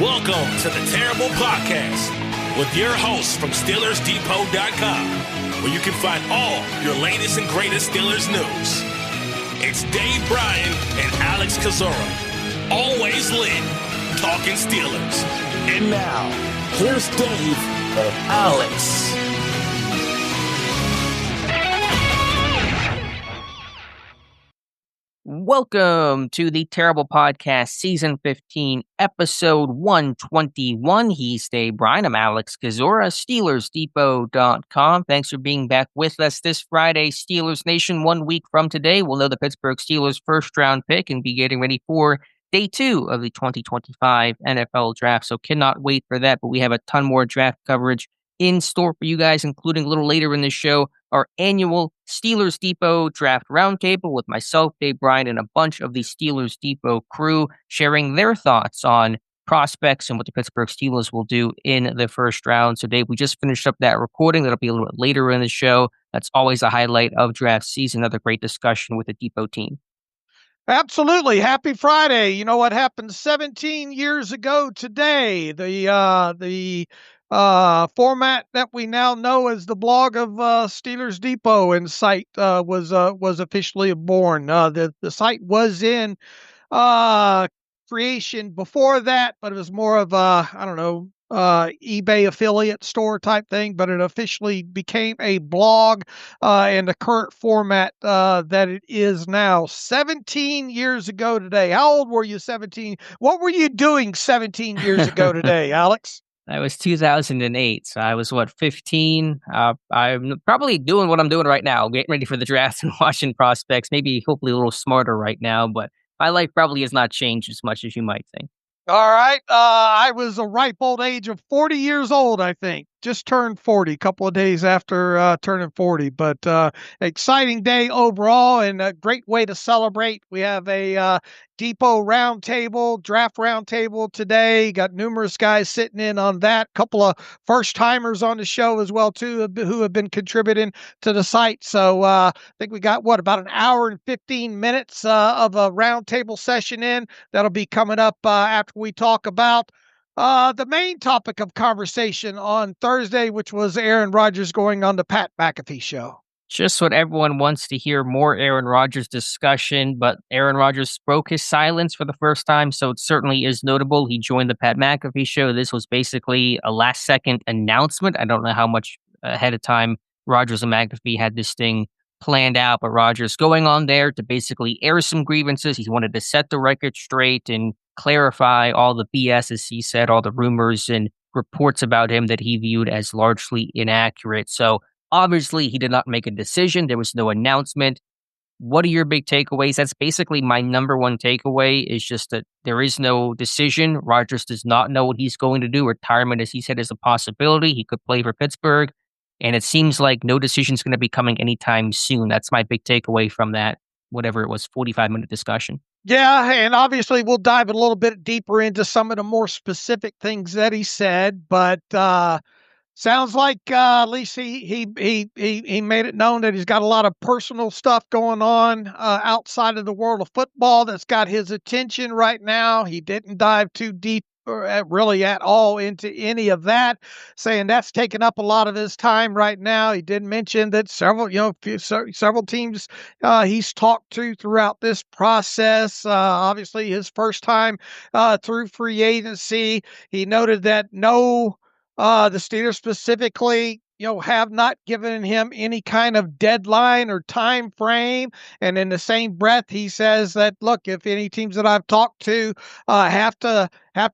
Welcome to the Terrible Podcast with your hosts from SteelersDepot.com, where you can find all your latest and greatest Steelers news. It's Dave Bryan and Alex Kozora, always lit, talking Steelers. And now, here's Dave and Alex. Welcome to the Terrible Podcast, Season 15, Episode 121. He's Dave Bryan. I'm Alex Kozora, SteelersDepot.com. Thanks for being back with us this Friday. Steelers Nation, 1 week from today, we'll know the Pittsburgh Steelers' first-round pick and be getting ready for Day 2 of the 2025 NFL Draft. So cannot wait for that, but we have a ton more draft coverage in store for you guys, including a little later in the show, our annual Steelers Depot Draft Roundtable with myself, Dave Bryan, and a bunch of the Steelers Depot crew sharing their thoughts on prospects and what the Pittsburgh Steelers will do in the first round. So, Dave, we just finished up that recording. That'll be a little bit later in the show. That's always a highlight of draft season. Another great discussion with the Depot team. Absolutely. Happy Friday. You know what happened 17 years ago today? The format that we now know as the blog of Steelers Depot and site was officially born. The site was in creation before that, but it was more of a, eBay affiliate store type thing, but it officially became a blog in the current format that it is now. 17 years ago today. How old were you 17? What were you doing 17 years ago today, Alex? That was 2008, so I was, 15? I'm probably doing what I'm doing right now, getting ready for the draft and watching prospects, maybe hopefully a little smarter right now, but my life probably has not changed as much as you might think. All right. I was a ripe old age of 40 years old, I think. Just turned 40, a couple of days after turning 40. But exciting day overall and a great way to celebrate. We have a Depot roundtable, draft roundtable today. Got numerous guys sitting in on that. Couple of first-timers on the show as well, too, who have been contributing to the site. So I think we got, about an hour and 15 minutes of a roundtable session in. That'll be coming up after we talk about the main topic of conversation on Thursday, which was Aaron Rodgers going on the Pat McAfee Show. Just what everyone wants to hear, more Aaron Rodgers discussion, but Aaron Rodgers broke his silence for the first time, so it certainly is notable. He joined the Pat McAfee Show. This was basically a last-second announcement. I don't know how much ahead of time Rodgers and McAfee had this thing planned out, but Rodgers going on there to basically air some grievances. He wanted to set the record straight and clarify all the BS, as he said, all the rumors and reports about him that he viewed as largely inaccurate. So obviously he did not make a decision. There was no announcement. What are your big takeaways? That's basically my number one takeaway, is just that there is no decision. Rodgers does not know what he's going to do. Retirement, as he said, is a possibility. He could play for Pittsburgh. And it seems like no decision is going to be coming anytime soon. That's my big takeaway from that, whatever it was, 45-minute discussion. Yeah, and obviously we'll dive a little bit deeper into some of the more specific things that he said, but sounds like at least he made it known that he's got a lot of personal stuff going on outside of the world of football that's got his attention right now. He didn't dive too deep or really at all into any of that, saying that's taking up a lot of his time right now. He did mention that several teams he's talked to throughout this process. Obviously, his first time through free agency. He noted that the Steelers specifically, have not given him any kind of deadline or time frame. And in the same breath, he says that, look, if any teams that I've talked to have to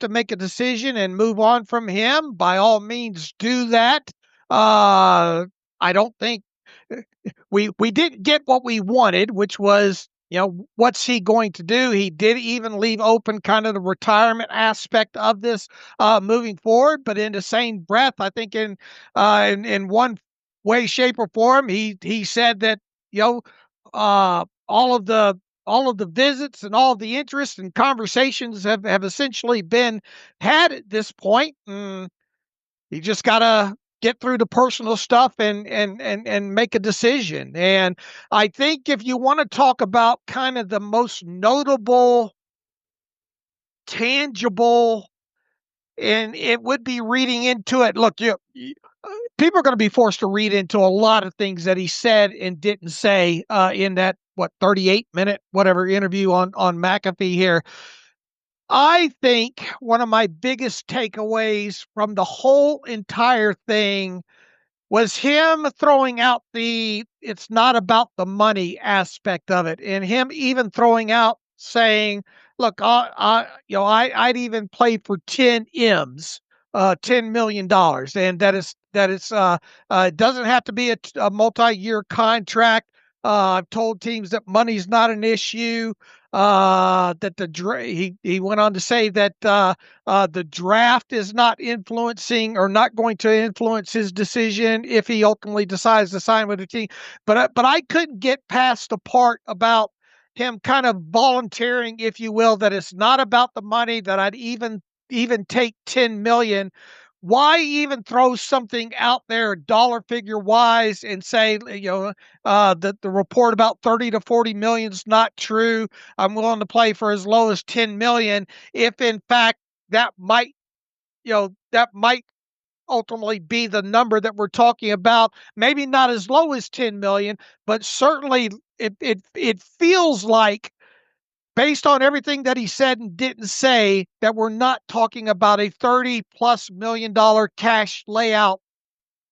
make a decision and move on from him, by all means do that. I don't think we didn't get what we wanted, which was, what's he going to do? He did even leave open kind of the retirement aspect of this moving forward. But in the same breath, I think in one way, shape, or form, he said that, all of the visits and all of the interest and conversations have essentially been had at this point. You just got to get through the personal stuff and make a decision. And I think if you want to talk about kind of the most notable, tangible and it would be reading into it. Look, people are going to be forced to read into a lot of things that he said and didn't say in that 38-minute whatever interview on McAfee here. I think one of my biggest takeaways from the whole entire thing was him throwing out the "it's not about the money" aspect of it, and him even throwing out saying, "Look, I'd even play for 10 M's, $10 million, and it doesn't have to be a multi-year contract. I've told teams that money's not an issue." He went on to say that the draft is not influencing or not going to influence his decision if he ultimately decides to sign with a team. But I couldn't get past the part about him kind of volunteering, if you will, that it's not about the money, that I'd even take 10 million. Why even throw something out there dollar figure wise and say, that the report about 30 to 40 million is not true? I'm willing to play for as low as 10 million if in fact that might ultimately be the number that we're talking about. Maybe not as low as 10 million, but certainly it feels like, based on everything that he said and didn't say, that we're not talking about a $30+ million cash layout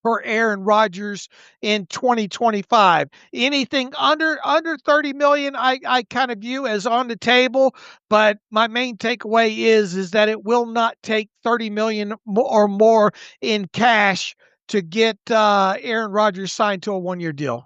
for Aaron Rodgers in 2025. Anything under 30 million, I kind of view as on the table. But my main takeaway is that it will not take 30 million or more in cash to get Aaron Rodgers signed to a 1-year deal.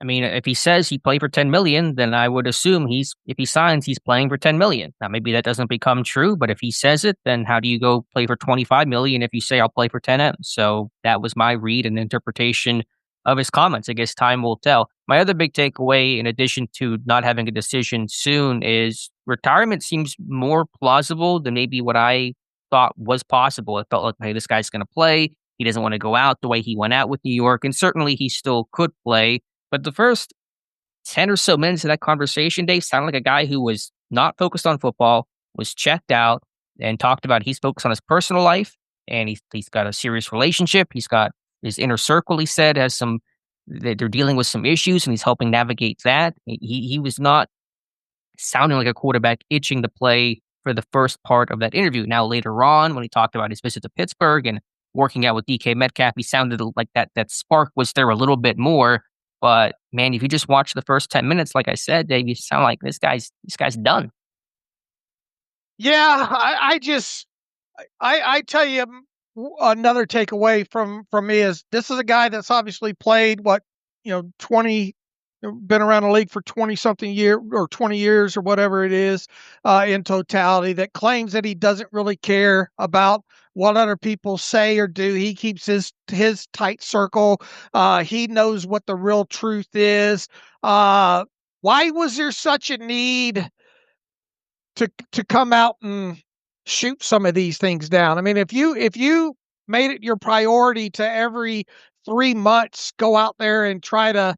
I mean, if he says he played for 10 million, then I would assume if he signs, he's playing for 10 million. Now, maybe that doesn't become true, but if he says it, then how do you go play for 25 million if you say I'll play for 10 M? So that was my read and interpretation of his comments. I guess time will tell. My other big takeaway, in addition to not having a decision soon, is retirement seems more plausible than maybe what I thought was possible. It felt like, hey, this guy's going to play. He doesn't want to go out the way he went out with New York, and certainly he still could play. But the first 10 or so minutes of that conversation, Dave, sounded like a guy who was not focused on football, was checked out, and talked about he's focused on his personal life, and he's got a serious relationship. He's got his inner circle, he said, they're dealing with some issues, and he's helping navigate that. He was not sounding like a quarterback itching to play for the first part of that interview. Now, later on, when he talked about his visit to Pittsburgh and working out with DK Metcalf, he sounded like that spark was there a little bit more. But man, if you just watch the first 10 minutes, like I said, Dave, you sound like this guy's done. Yeah, I tell you, another takeaway from me is this is a guy that's obviously played 20, been around the league for 20 something year or 20 years or whatever it is in totality, that claims that he doesn't really care about what other people say or do. He keeps his tight circle. He knows what the real truth is. Why was there such a need to come out and shoot some of these things down? I mean, if you made it your priority to every 3 months go out there and try to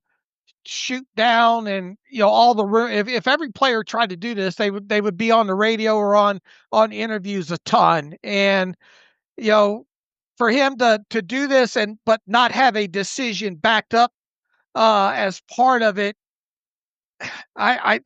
shoot down, and all the if every player tried to do this, they would be on the radio or on interviews a ton. And for him to do this but not have a decision backed up as part of it, I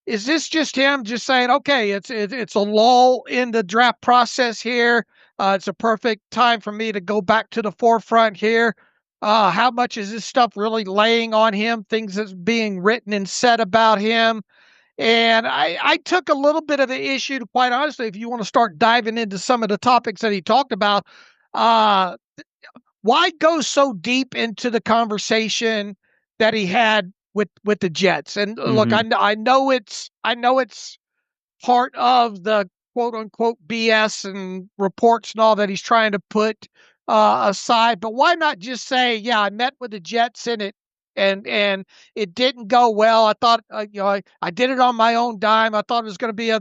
is this just him just saying, okay, it's a lull in the draft process here. It's a perfect time for me to go back to the forefront here. How much is this stuff really laying on him? Things that's being written and said about him. And I took a little bit of an issue, to, quite honestly, if you want to start diving into some of the topics that he talked about, why go so deep into the conversation that he had with the Jets? And look, I know it's part of the quote unquote BS and reports and all that he's trying to put aside, but why not just say, yeah, I met with the Jets and it didn't go well. I thought, I did it on my own dime. I thought it was going to be a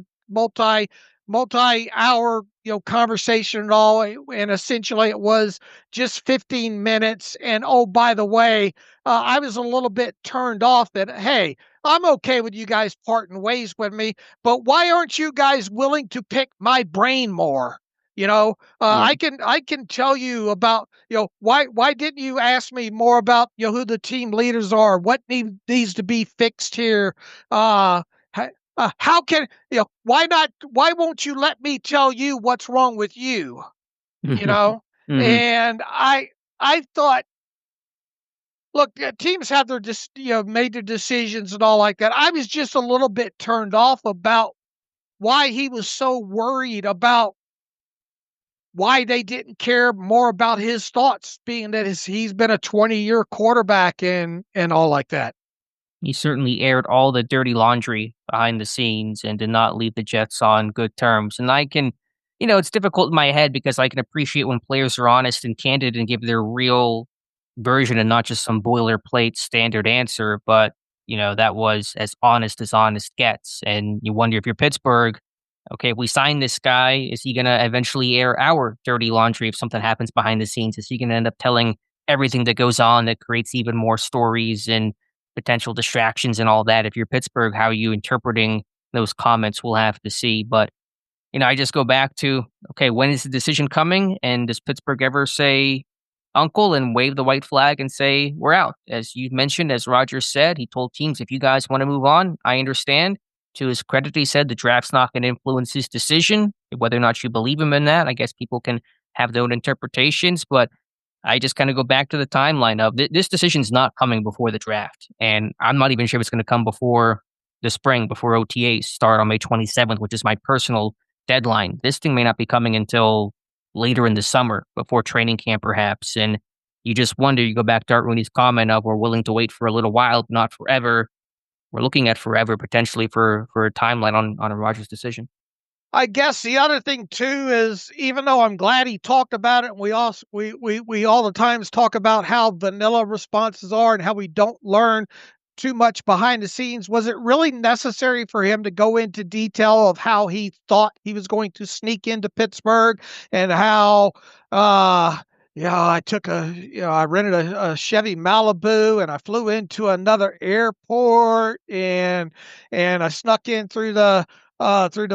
multi-hour, conversation and all. And essentially it was just 15 minutes. And oh, by the way, I was a little bit turned off that, hey, I'm okay with you guys parting ways with me, but why aren't you guys willing to pick my brain more? I can tell you about, why didn't you ask me more about, who the team leaders are? What needs to be fixed here? How can, why not? Why won't you let me tell you what's wrong with you? You know, Mhm. and I thought, look, teams have their made their decisions and all like that. I was just a little bit turned off about why he was so worried about why they didn't care more about his thoughts, being that he's been a 20-year quarterback and all like that. He certainly aired all the dirty laundry behind the scenes and did not leave the Jets on good terms. And I can, it's difficult in my head because I can appreciate when players are honest and candid and give their real version and not just some boilerplate standard answer. But, that was as honest gets. And you wonder if you're Pittsburgh, okay, if we sign this guy, is he going to eventually air our dirty laundry if something happens behind the scenes? Is he going to end up telling everything that goes on that creates even more stories and potential distractions and all that? If you're Pittsburgh, how are you interpreting those comments? We'll have to see. But, I just go back to, okay, when is the decision coming? And does Pittsburgh ever say uncle and wave the white flag and say, we're out? As you mentioned, as Rodgers said, he told teams, if you guys want to move on, I understand. To his credit, he said the draft's not going to influence his decision. Whether or not you believe him in that, I guess people can have their own interpretations. But I just kind of go back to the timeline of this decision's not coming before the draft. And I'm not even sure if it's going to come before the spring, before OTAs start on May 27th, which is my personal deadline. This thing may not be coming until later in the summer, before training camp perhaps. And you just wonder, you go back to Art Rooney's comment of we're willing to wait for a little while, not forever. We're looking at forever potentially for a timeline on a Rodgers decision. I guess the other thing too is, even though I'm glad he talked about it, and we all the times talk about how vanilla responses are and how we don't learn too much behind the scenes, was it really necessary for him to go into detail of how he thought he was going to sneak into Pittsburgh and how I rented a Chevy Malibu and I flew into another airport and I snuck in through the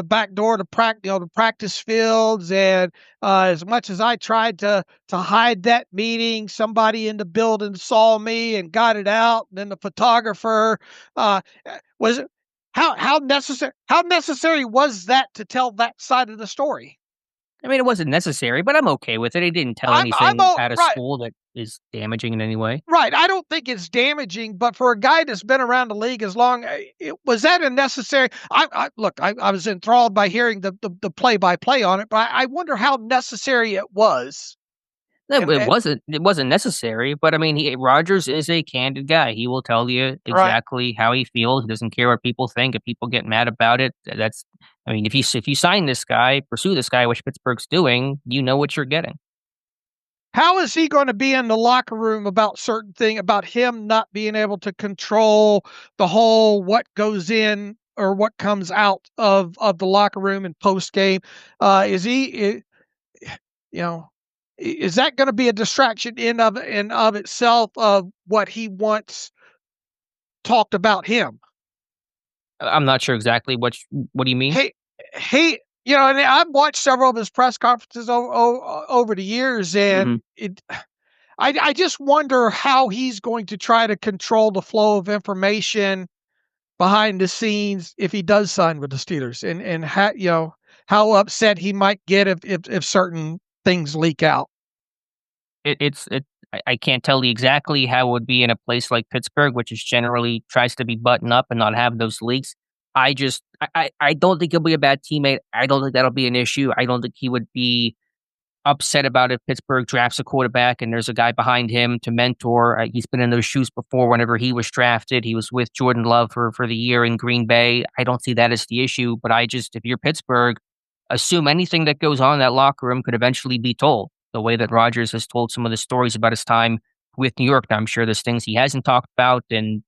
back door to the practice fields. And as much as I tried to hide that meeting, somebody in the building saw me and got it out. And then the photographer was it how necessary was that to tell that side of the story? I mean, it wasn't necessary, but I'm okay with it. He didn't tell I'm anything all out of right. school that is damaging in any way. Right, I don't think it's damaging, but for a guy that's been around the league as long, was that a necessary? I was enthralled by hearing the play-by-play on it, but I wonder how necessary it was. No, And it wasn't necessary, but I mean, Rodgers is a candid guy. He will tell you right. exactly how he feels. He doesn't care what people think. If people get mad about it, that's. I mean, if you sign this guy, pursue this guy, which Pittsburgh's doing, you know what you're getting. How is he gonna be in the locker room about certain thing about him not being able to control the whole what goes in or what comes out of the locker room and post game? Is he you know, is that going to be a distraction in of itself of what he wants talked about him? I'm not sure exactly what do you mean? He and I've watched several of his press conferences over the years, and Mhm. I just wonder how he's going to try to control the flow of information behind the scenes if he does sign with the Steelers, and how upset he might get if certain things leak out. I can't tell you exactly how it would be in a place like Pittsburgh, which is generally tries to be buttoned up and not have those leaks. I don't think he'll be a bad teammate. I don't think that'll be an issue. I don't think he would be upset about if Pittsburgh drafts a quarterback and there's a guy behind him to mentor. He's been in those shoes before whenever he was drafted. He was with Jordan Love for the year in Green Bay. I don't see that as the issue, but if you're Pittsburgh, assume anything that goes on in that locker room could eventually be told. The way that Rodgers has told some of the stories about his time with New York. Now, I'm sure there's things he hasn't talked about and,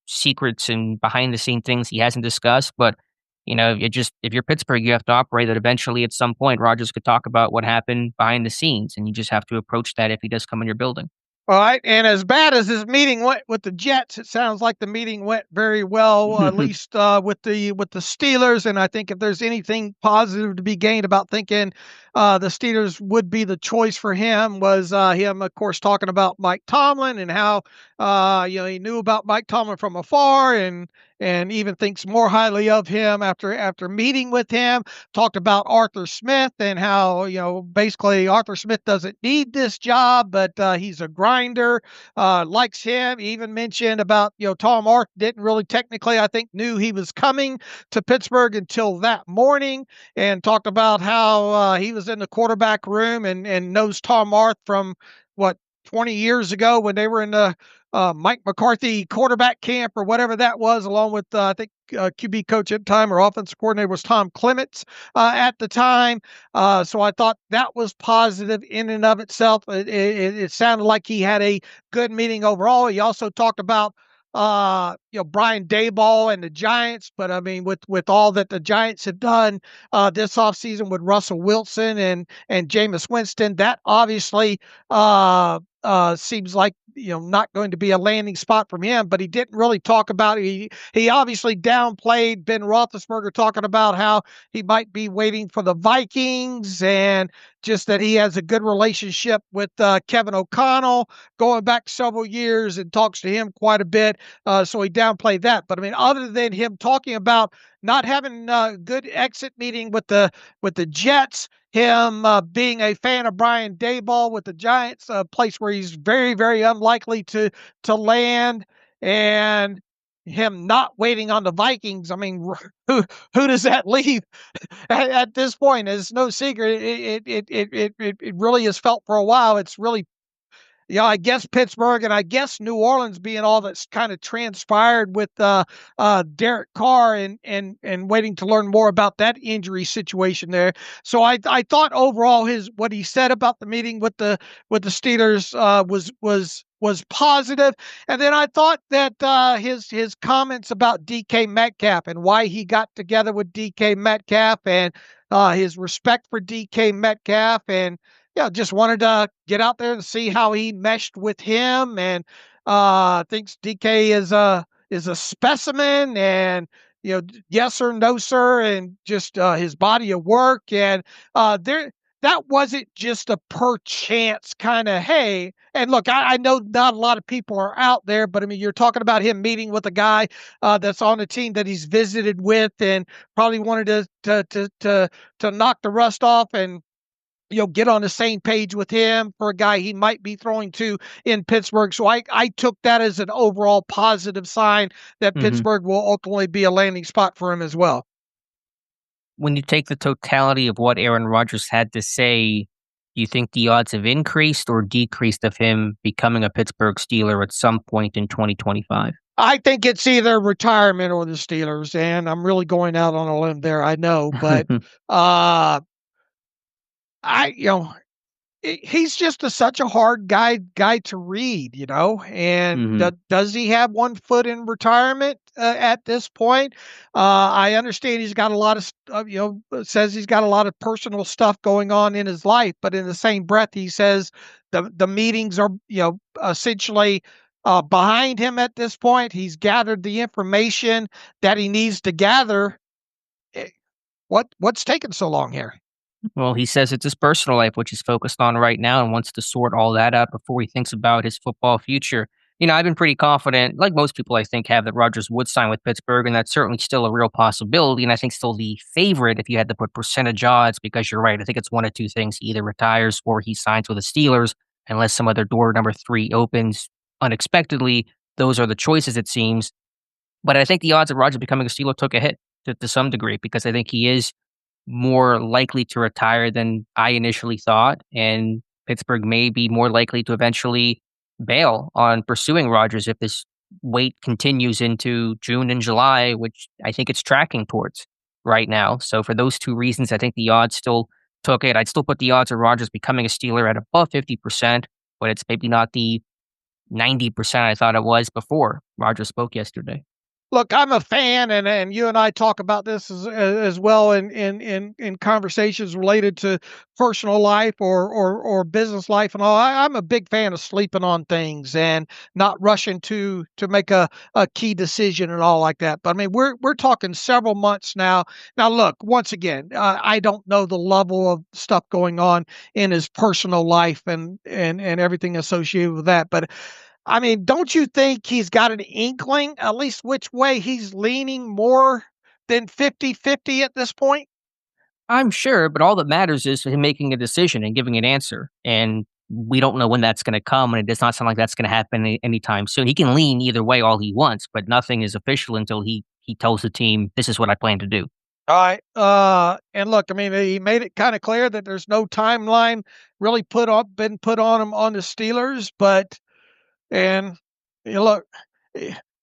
secrets and behind the scene things he hasn't discussed, but if you're Pittsburgh, you have to operate that eventually at some point Rodgers could talk about what happened behind the scenes, and you just have to approach that if he does come in your building. All right, and as bad as this meeting went with the Jets, it sounds like the meeting went very well, at least with the Steelers. And I think if there's anything positive to be gained about thinking the Steelers would be the choice for him, was him, of course, talking about Mike Tomlin and how he knew about Mike Tomlin from afar, and even thinks more highly of him after meeting with him. Talked about Arthur Smith and how basically Arthur Smith doesn't need this job, but he's a grinder, likes him. Even mentioned about Tom Arth didn't really technically, I think, knew he was coming to Pittsburgh until that morning, and talked about how he was in the quarterback room and knows Tom Arth from what 20 years ago when they were in the Mike McCarthy quarterback camp or whatever that was, along with I think QB coach at the time or offensive coordinator was Tom Clements at the time. So I thought that was positive in and of itself. It sounded like he had a good meeting overall. He also talked about Brian Daboll and the Giants, but I mean with all that the Giants have done this offseason with Russell Wilson and Jameis Winston, that obviously seems like not going to be a landing spot from him. But he didn't really talk about it. He obviously downplayed Ben Roethlisberger, talking about how he might be waiting for the Vikings, and just that he has a good relationship with Kevin O'Connell going back several years and talks to him quite a bit. So he downplayed that. But I mean, other than him talking about not having a good exit meeting with the Jets, him being a fan of Brian Daboll with the Giants, a place where he's very, very unlikely to land, and him not waiting on the Vikings. I mean, who does that leave at this point? It's no secret. It really has felt for a while. It's really, I guess Pittsburgh and I guess New Orleans being all that's kind of transpired with Derek Carr and waiting to learn more about that injury situation there. So I thought overall what he said about the meeting with the Steelers was positive. And then I thought that his comments about DK Metcalf and why he got together with DK Metcalf, and his respect for DK Metcalf, and just wanted to get out there and see how he meshed with him, and thinks DK is a specimen, and yes or no sir, and just his body of work, and that wasn't just a per chance kind of hey. And look, I know not a lot of people are out there, but I mean, you're talking about him meeting with a guy that's on a team that he's visited with, and probably wanted to knock the rust off and get on the same page with him for a guy he might be throwing to in Pittsburgh. So I took that as an overall positive sign that Pittsburgh will ultimately be a landing spot for him as well. When you take the totality of what Aaron Rodgers had to say, do you think the odds have increased or decreased of him becoming a Pittsburgh Steeler at some point in 2025? I think it's either retirement or the Steelers, and I'm really going out on a limb there, I know, but he's just such a hard guy to read, and does he have one foot in retirement at this point? I understand he's got a lot of, says he's got a lot of personal stuff going on in his life, but in the same breath, he says the meetings are, essentially behind him at this point. He's gathered the information that he needs to gather. What's taking so long here? Well, he says it's his personal life, which he's focused on right now, and wants to sort all that out before he thinks about his football future. I've been pretty confident, like most people I think have, that Rodgers would sign with Pittsburgh, and that's certainly still a real possibility, and I think still the favorite if you had to put percentage odds, because you're right. I think it's one of two things. He either retires or he signs with the Steelers, unless some other door number 3 opens unexpectedly. Those are the choices, it seems. But I think the odds of Rodgers becoming a Steeler took a hit to some degree, because I think he is more likely to retire than I initially thought, and Pittsburgh may be more likely to eventually bail on pursuing Rodgers if this wait continues into June and July, which I think it's tracking towards right now. So for those two reasons, I think the odds still took it. I'd still put the odds of Rodgers becoming a Steeler at above 50%, but it's maybe not the 90% I thought it was before Rodgers spoke yesterday. Look, I'm a fan, and you and I talk about this as well in conversations related to personal life or business life and all. I'm a big fan of sleeping on things and not rushing to make a key decision and all like that. But I mean, we're talking several months now. Now, look, once again, I don't know the level of stuff going on in his personal life and everything associated with that, but I mean, don't you think he's got an inkling, at least which way he's leaning more than 50-50 at this point? I'm sure, but all that matters is him making a decision and giving an answer. And we don't know when that's going to come, and it does not sound like that's going to happen anytime soon. He can lean either way all he wants, but nothing is official until he tells the team, "This is what I plan to do." All right. And look, I mean, he made it kind of clear that there's no timeline really been put on him on the Steelers, but and you know, look,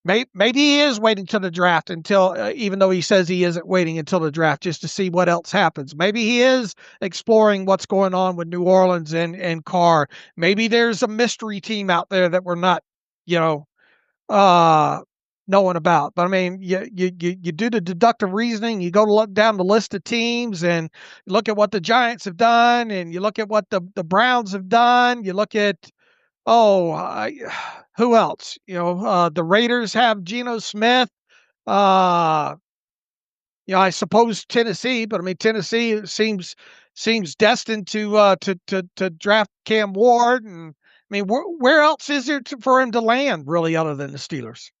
maybe he is waiting till the draft until, even though he says he isn't waiting until the draft just to see what else happens. Maybe he is exploring what's going on with New Orleans and Carr. Maybe there's a mystery team out there that we're not, you know, knowing about. But I mean, you do the deductive reasoning. You go to look down the list of teams and look at what the Giants have done, and you look at what the Browns have done. You look at who else? The Raiders have Geno Smith. Uh, I suppose Tennessee, but I mean Tennessee seems destined to draft Cam Ward, and I mean where else is there for him to land really other than the Steelers?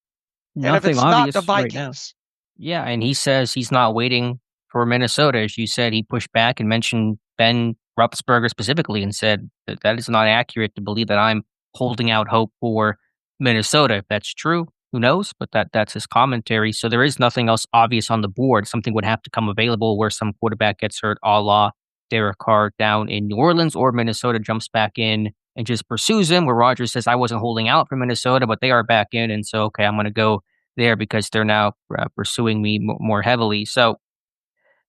And if Nothing it's not the obvious right now. Vikings, Yeah, and he says he's not waiting for Minnesota. As you said, he pushed back and mentioned Ben Roethlisberger specifically and said that that is not accurate to believe that I'm holding out hope for Minnesota. If that's true, who knows? But that's his commentary. So there is nothing else obvious on the board. Something would have to come available where some quarterback gets hurt, a la Derek Carr down in New Orleans, or Minnesota jumps back in and just pursues him, where Rodgers says, I wasn't holding out for Minnesota, but they are back in. And so, okay, I'm going to go there because they're now pursuing me more heavily. So,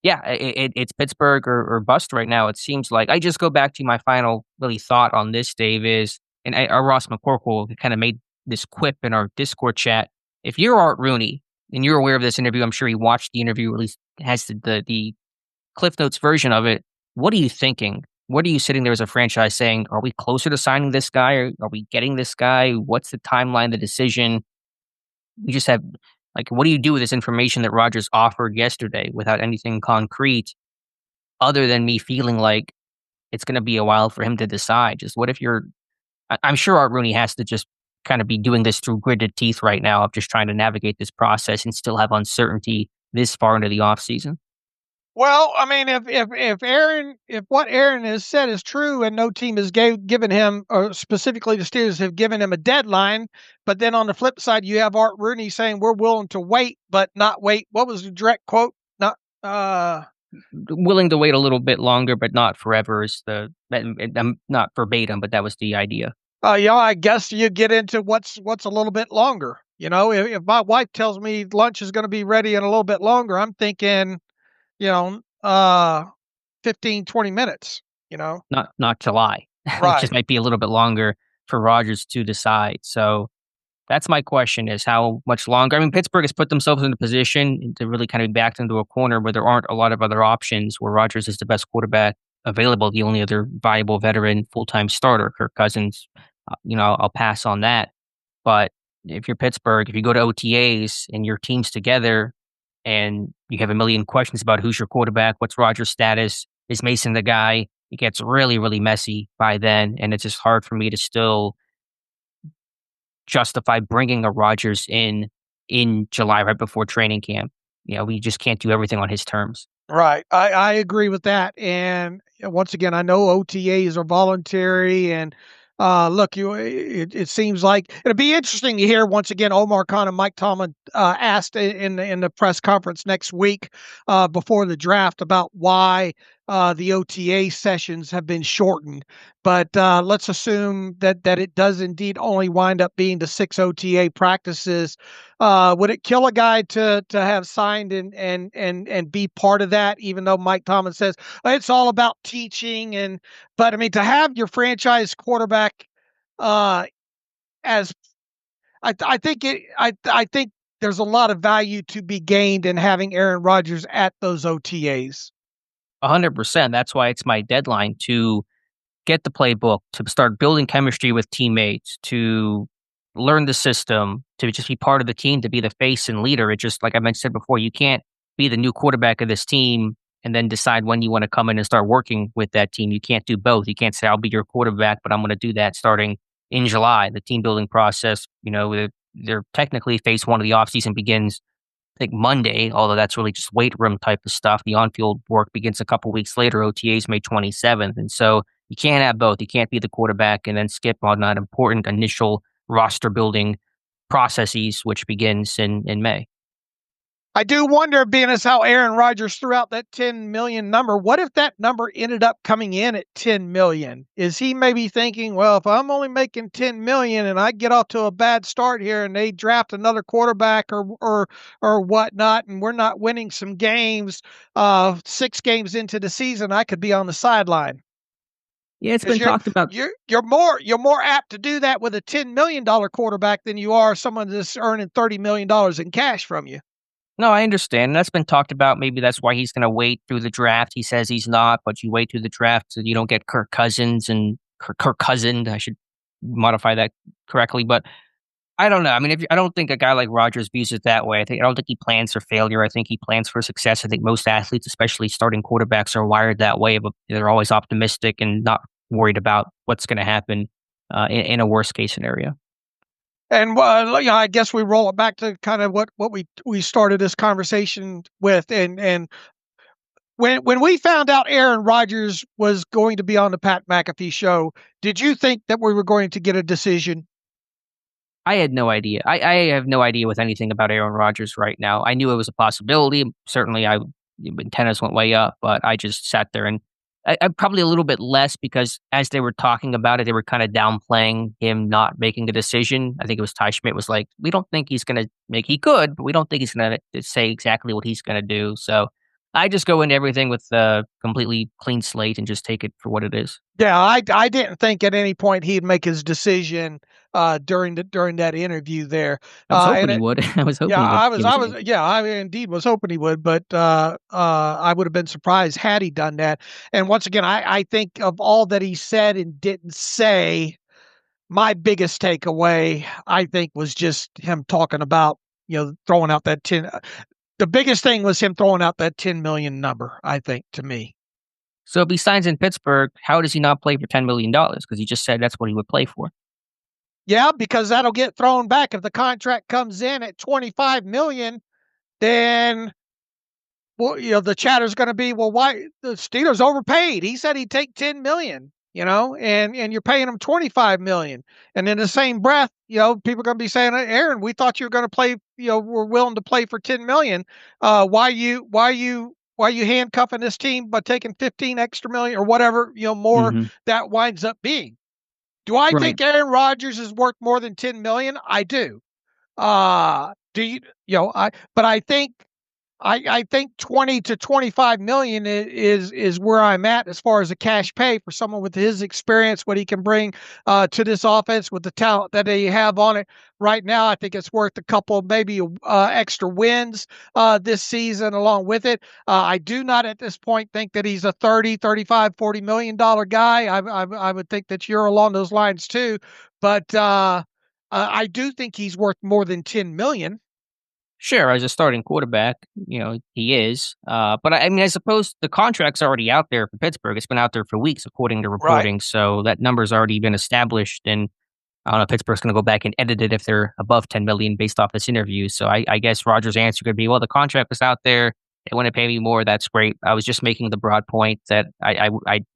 yeah, it's Pittsburgh or bust right now. It seems like. I just go back to my final really thought on this, Dave, is, and our Ross McCorkle kind of made this quip in our Discord chat. If you're Art Rooney and you're aware of this interview, I'm sure he watched the interview, or at least has the Cliff Notes version of it. What are you thinking? What are you sitting there as a franchise saying? Are we closer to signing this guy? Or are we getting this guy? What's the timeline, the decision? We just have, like, what do you do with this information that Rodgers offered yesterday without anything concrete other than me feeling like it's going to be a while for him to decide? Just what if I'm sure Art Rooney has to just kind of be doing this through gritted teeth right now of just trying to navigate this process and still have uncertainty this far into the offseason. well, I mean, if what Aaron has said is true, and no team has given him, or specifically the Steelers have given him a deadline, but then on the flip side, you have Art Rooney saying we're willing to wait, but not wait. What was the direct quote? Not Willing to wait a little bit longer, but not forever is I'm not verbatim, but that was the idea. I guess you get into what's a little bit longer. If my wife tells me lunch is going to be ready in a little bit longer, I'm thinking, you know, uh, 15, 20 minutes, Not July. It Right. just might be a little bit longer for Rodgers to decide. So that's my question, is how much longer? I mean, Pittsburgh has put themselves in a position to really kind of be backed into a corner where there aren't a lot of other options, where Rodgers is the best quarterback available, the only other viable veteran full-time starter. Kirk Cousins, I'll pass on that. But if you're Pittsburgh, if you go to OTAs and your team's together and you have a million questions about who's your quarterback, what's Rodgers' status, is Mason the guy, it gets really, really messy by then. And it's just hard for me to still justify bringing a Rodgers in July right before training camp. We just can't do everything on his terms. Right. I agree with that. And once again, I know OTAs are voluntary, and look, it seems like it'll be interesting to hear once again Omar Khan and Mike Tomlin asked in the press conference next week before the draft about why the OTA sessions have been shortened. But let's assume that it does indeed only wind up being the 6 OTA practices. Would it kill a guy to have signed and be part of that, even though Mike Tomlin says it's all about teaching? But I mean, to have your franchise quarterback as I think there's a lot of value to be gained in having Aaron Rodgers at those OTAs. 100%. That's why it's my deadline to get the playbook, to start building chemistry with teammates, to learn the system, to just be part of the team, to be the face and leader. It just, like I mentioned before, you can't be the new quarterback of this team and then decide when you want to come in and start working with that team. You can't do both. You can't say, I'll be your quarterback, but I'm going to do that starting in July. The team building process, they're technically phase one of the offseason begins, I think, Monday, although that's really just weight room type of stuff. The on-field work begins a couple weeks later. OTAs May 27th. And so you can't have both. You can't be the quarterback and then skip on that important initial roster building processes, which begins in May. I do wonder, being as how Aaron Rodgers threw out that 10 million number, what if that number ended up coming in at 10 million? Is he maybe thinking, well, if I'm only making 10 million and I get off to a bad start here and they draft another quarterback or whatnot, and we're not winning some games, 6 games into the season, I could be on the sideline. Yeah, it's been talked about. You're more apt to do that with a $10 million quarterback than you are someone that's earning $30 million in cash from you. No, I understand. And that's been talked about. Maybe that's why he's going to wait through the draft. He says he's not, but you wait through the draft so you don't get Kirk Cousins and Kirk Cousined. I should modify that correctly. But I don't know. I mean, I don't think a guy like Rodgers views it that way. I don't think he plans for failure. I think he plans for success. I think most athletes, especially starting quarterbacks, are wired that way. But they're always optimistic and not worried about what's going to happen in a worst case scenario. And I guess we roll it back to kind of what we started this conversation with, and when we found out Aaron Rodgers was going to be on the Pat McAfee Show, did you think that we were going to get a decision? I had no idea. I have no idea with anything about Aaron Rodgers right now. I knew it was a possibility. Certainly, antennas went way up, but I just sat there and I probably a little bit less because as they were talking about it, they were kind of downplaying him not making a decision. I think it was Ty Schmidt was like, we don't think he's going to he could, but we don't think he's going to say exactly what he's going to do. So I just go into everything with a completely clean slate and just take it for what it is. Yeah, I didn't think at any point he'd make his decision during that interview there. I was hoping he would. I was hoping. I indeed was hoping he would, but I would have been surprised had he done that. And once again, I think of all that he said and didn't say, my biggest takeaway, I think, was just him talking about, throwing out that 10. The biggest thing was him throwing out that 10 million number, I think, to me. So if he signs in Pittsburgh, how does he not play for $10 million? Because he just said that's what he would play for. Yeah, because that'll get thrown back. If the contract comes in at 25 million, then, the chatter's going to be, well, why the Steelers overpaid? He said he'd take 10 million, and you're paying him 25 million. And in the same breath, people are going to be saying, Aaron, we thought you were going to play, we're willing to play for 10 million. Why you handcuffing this team by taking 15 extra million or whatever, more that winds up being? Do I think Aaron Rodgers is worth more than 10 million? I do. Do you, but I think 20 to 25 million is where I'm at as far as a cash pay for someone with his experience, what he can bring to this offense with the talent that they have on it right now. I think it's worth a couple, maybe extra wins this season along with it. I do not at this point think that he's a 30, 35, $40 million guy. I would think that you're along those lines too, but I do think he's worth more than 10 million. Sure, as a starting quarterback, he is. But I suppose the contract's already out there for Pittsburgh. It's been out there for weeks, according to reporting. Right. So that number's already been established. And I don't know if Pittsburgh's going to go back and edit it if they're above 10 million based off this interview. So I guess Rodgers' answer could be, well, the contract was out there. They want to pay me more. That's great. I was just making the broad point that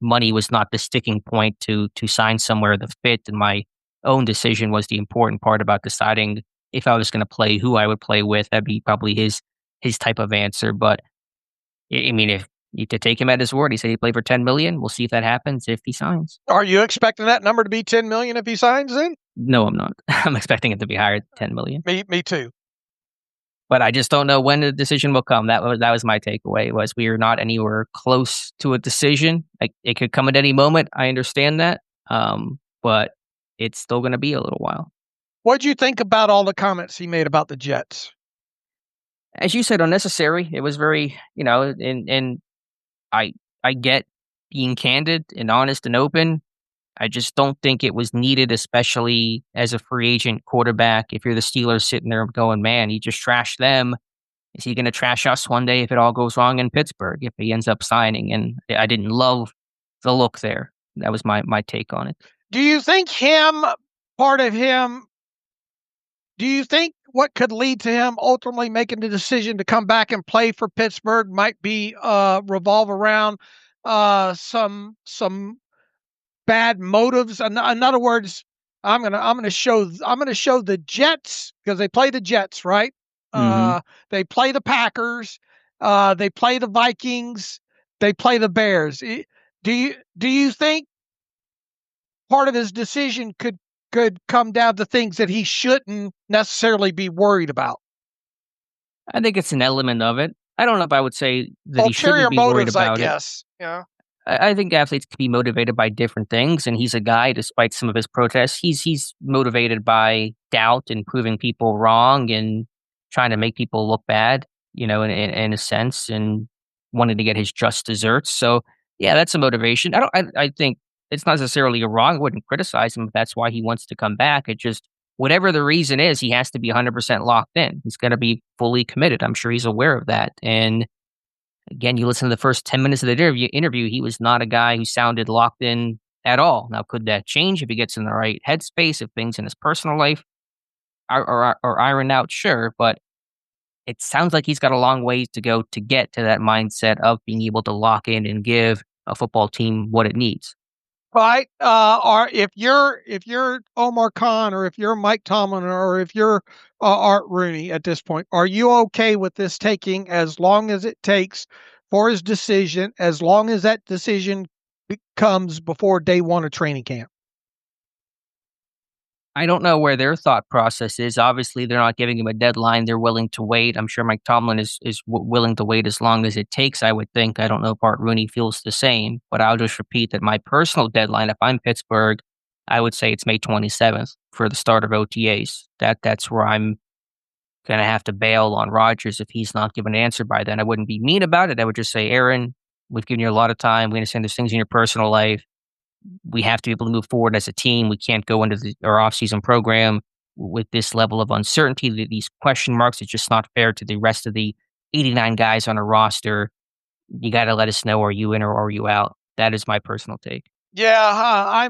money was not the sticking point to sign somewhere. The fit and my own decision was the important part about deciding if I was going to play, who I would play with. That'd be probably his type of answer. But I mean, if you to take him at his word, he said he'd play for 10 million. We'll see if that happens if he signs. Are you expecting that number to be 10 million if he signs then? No, I'm not. I'm expecting it to be higher than 10 million. Me too. But I just don't know when the decision will come. That was my takeaway, was we are not anywhere close to a decision. It could come at any moment. I understand that. But it's still going to be a little while. What'd you think about all the comments he made about the Jets? As you said, unnecessary. It was very, and I I get being candid and honest and open. I just don't think it was needed, especially as a free agent quarterback. If you're the Steelers sitting there going, man, he just trashed them. Is he going to trash us one day if it all goes wrong in Pittsburgh, if he ends up signing? And I didn't love the look there. That was my take on it. Do you think do you think what could lead to him ultimately making the decision to come back and play for Pittsburgh might be revolve around some bad motives? In other words, I'm gonna show the Jets, because they play the Jets, right? Mm-hmm. They play the Packers, they play the Vikings, they play the Bears. Do you think part of his decision could come down to things that he shouldn't necessarily be worried about? I think it's an element of it. I don't know if I would say that he Ulterior shouldn't be worried motives, I about it. guess. Yeah. I think athletes can be motivated by different things, and he's a guy, despite some of his protests, he's motivated by doubt and proving people wrong and trying to make people look bad, in a sense, and wanting to get his just desserts. So, yeah, that's a motivation. I think it's not necessarily a wrong. I wouldn't criticize him if that's why he wants to come back. It just, whatever the reason is, he has to be 100% locked in. He's going to be fully committed. I'm sure he's aware of that. And again, you listen to the first 10 minutes of the interview, he was not a guy who sounded locked in at all. Now, could that change if he gets in the right headspace, if things in his personal life are ironed out? Sure, but it sounds like he's got a long ways to go to get to that mindset of being able to lock in and give a football team what it needs. Right. Or if you're Omar Khan, or if you're Mike Tomlin, or if you're Art Rooney at this point, are you okay with this taking as long as it takes for his decision, as long as that decision comes before day one of training camp? I don't know where their thought process is. Obviously, they're not giving him a deadline. They're willing to wait. I'm sure Mike Tomlin is willing to wait as long as it takes, I would think. I don't know if Art Rooney feels the same, but I'll just repeat that my personal deadline, if I'm Pittsburgh, I would say it's May 27th for the start of OTAs. That's where I'm going to have to bail on Rodgers if he's not given an answer by then. I wouldn't be mean about it. I would just say, Aaron, we've given you a lot of time. We understand there's things in your personal life. We have to be able to move forward as a team. We can't go into our offseason program with this level of uncertainty, these question marks. It's just not fair to the rest of the 89 guys on a roster. You got to let us know, are you in or are you out? That is my personal take. Yeah,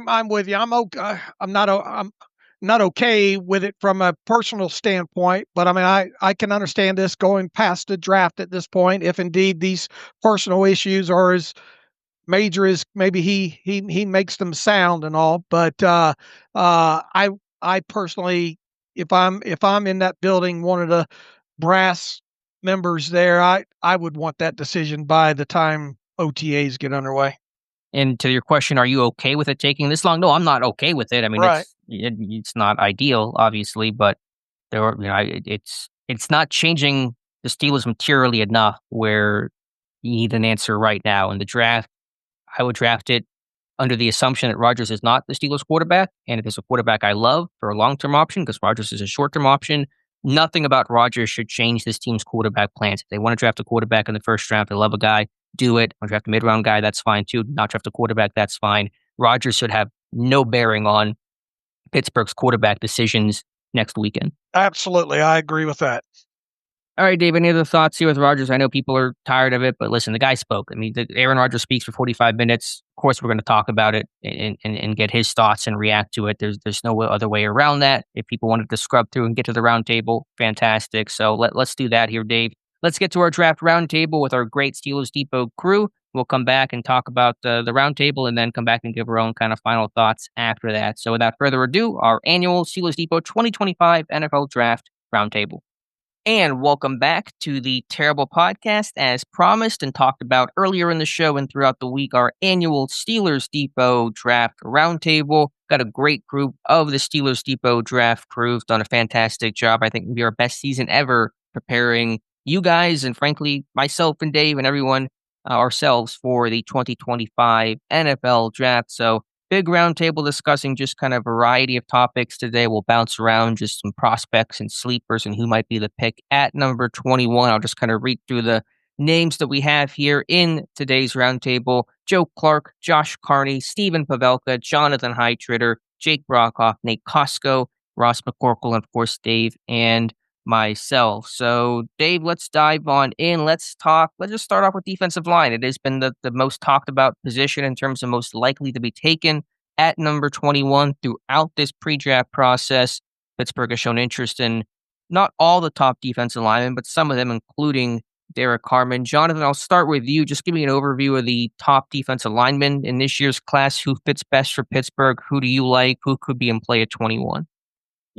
I'm with you. I'm not okay with it from a personal standpoint, but I mean, I can understand this going past the draft at this point, if indeed these personal issues are as major as maybe he makes them sound and all. But I personally, if I'm in that building, one of the brass members there, I would want that decision by the time OTAs get underway. And to your question, are you okay with it taking this long? No, I'm not okay with it. I mean, Right. it's not ideal, obviously, but there are, it's not changing the Steelers materially enough where you need an answer right now. In the draft, I would draft it under the assumption that Rodgers is not the Steelers quarterback, and it is a quarterback I love for a long-term option because Rodgers is a short-term option. Nothing about Rodgers should change this team's quarterback plans. If they want to draft a quarterback in the first draft, they love a guy, do it. Or draft a mid-round guy, that's fine too. Not draft a quarterback, that's fine. Rodgers should have no bearing on Pittsburgh's quarterback decisions next weekend. Absolutely. I agree with that. All right, Dave, any other thoughts here with Rodgers? I know people are tired of it, but listen, the guy spoke. I mean, Aaron Rodgers speaks for 45 minutes. Of course, we're going to talk about it and get his thoughts and react to it. There's no other way around that. If people wanted to scrub through and get to the roundtable, fantastic. So let's do that here, Dave. Let's get to our draft roundtable with our great Steelers Depot crew. We'll come back and talk about the roundtable and then come back and give our own kind of final thoughts after that. So without further ado, our annual Steelers Depot 2025 NFL Draft Roundtable. And welcome back to the Terrible Podcast. As promised and talked about earlier in the show and throughout the week, our annual Steelers Depot Draft Roundtable. Got a great group of the Steelers Depot Draft crew. Have done a fantastic job. I think it'll be our best season ever preparing you guys and frankly, myself and Dave and everyone ourselves for the 2025 NFL Draft. So big roundtable discussing just kind of a variety of topics today. We'll bounce around just some prospects and sleepers and who might be the pick at number 21. I'll just kind of read through the names that we have here in today's roundtable: Joe Clark, Josh Carney, Steven Pavelka, Jonathan Heitritter, Jake Brockhoff, Nate Kosko, Ross McCorkle, and of course Dave and myself. So Dave, let's dive on in. Let's just start off with defensive line. It has been the most talked about position in terms of most likely to be taken at number 21 throughout this pre-draft process. Pittsburgh has shown interest in not all the top defensive linemen, but some of them, including Derek Harmon. Jonathan, I'll start with you. Just give me an overview of the top defensive linemen in this year's class. Who fits best for Pittsburgh? Who do you like? Who could be in play at 21?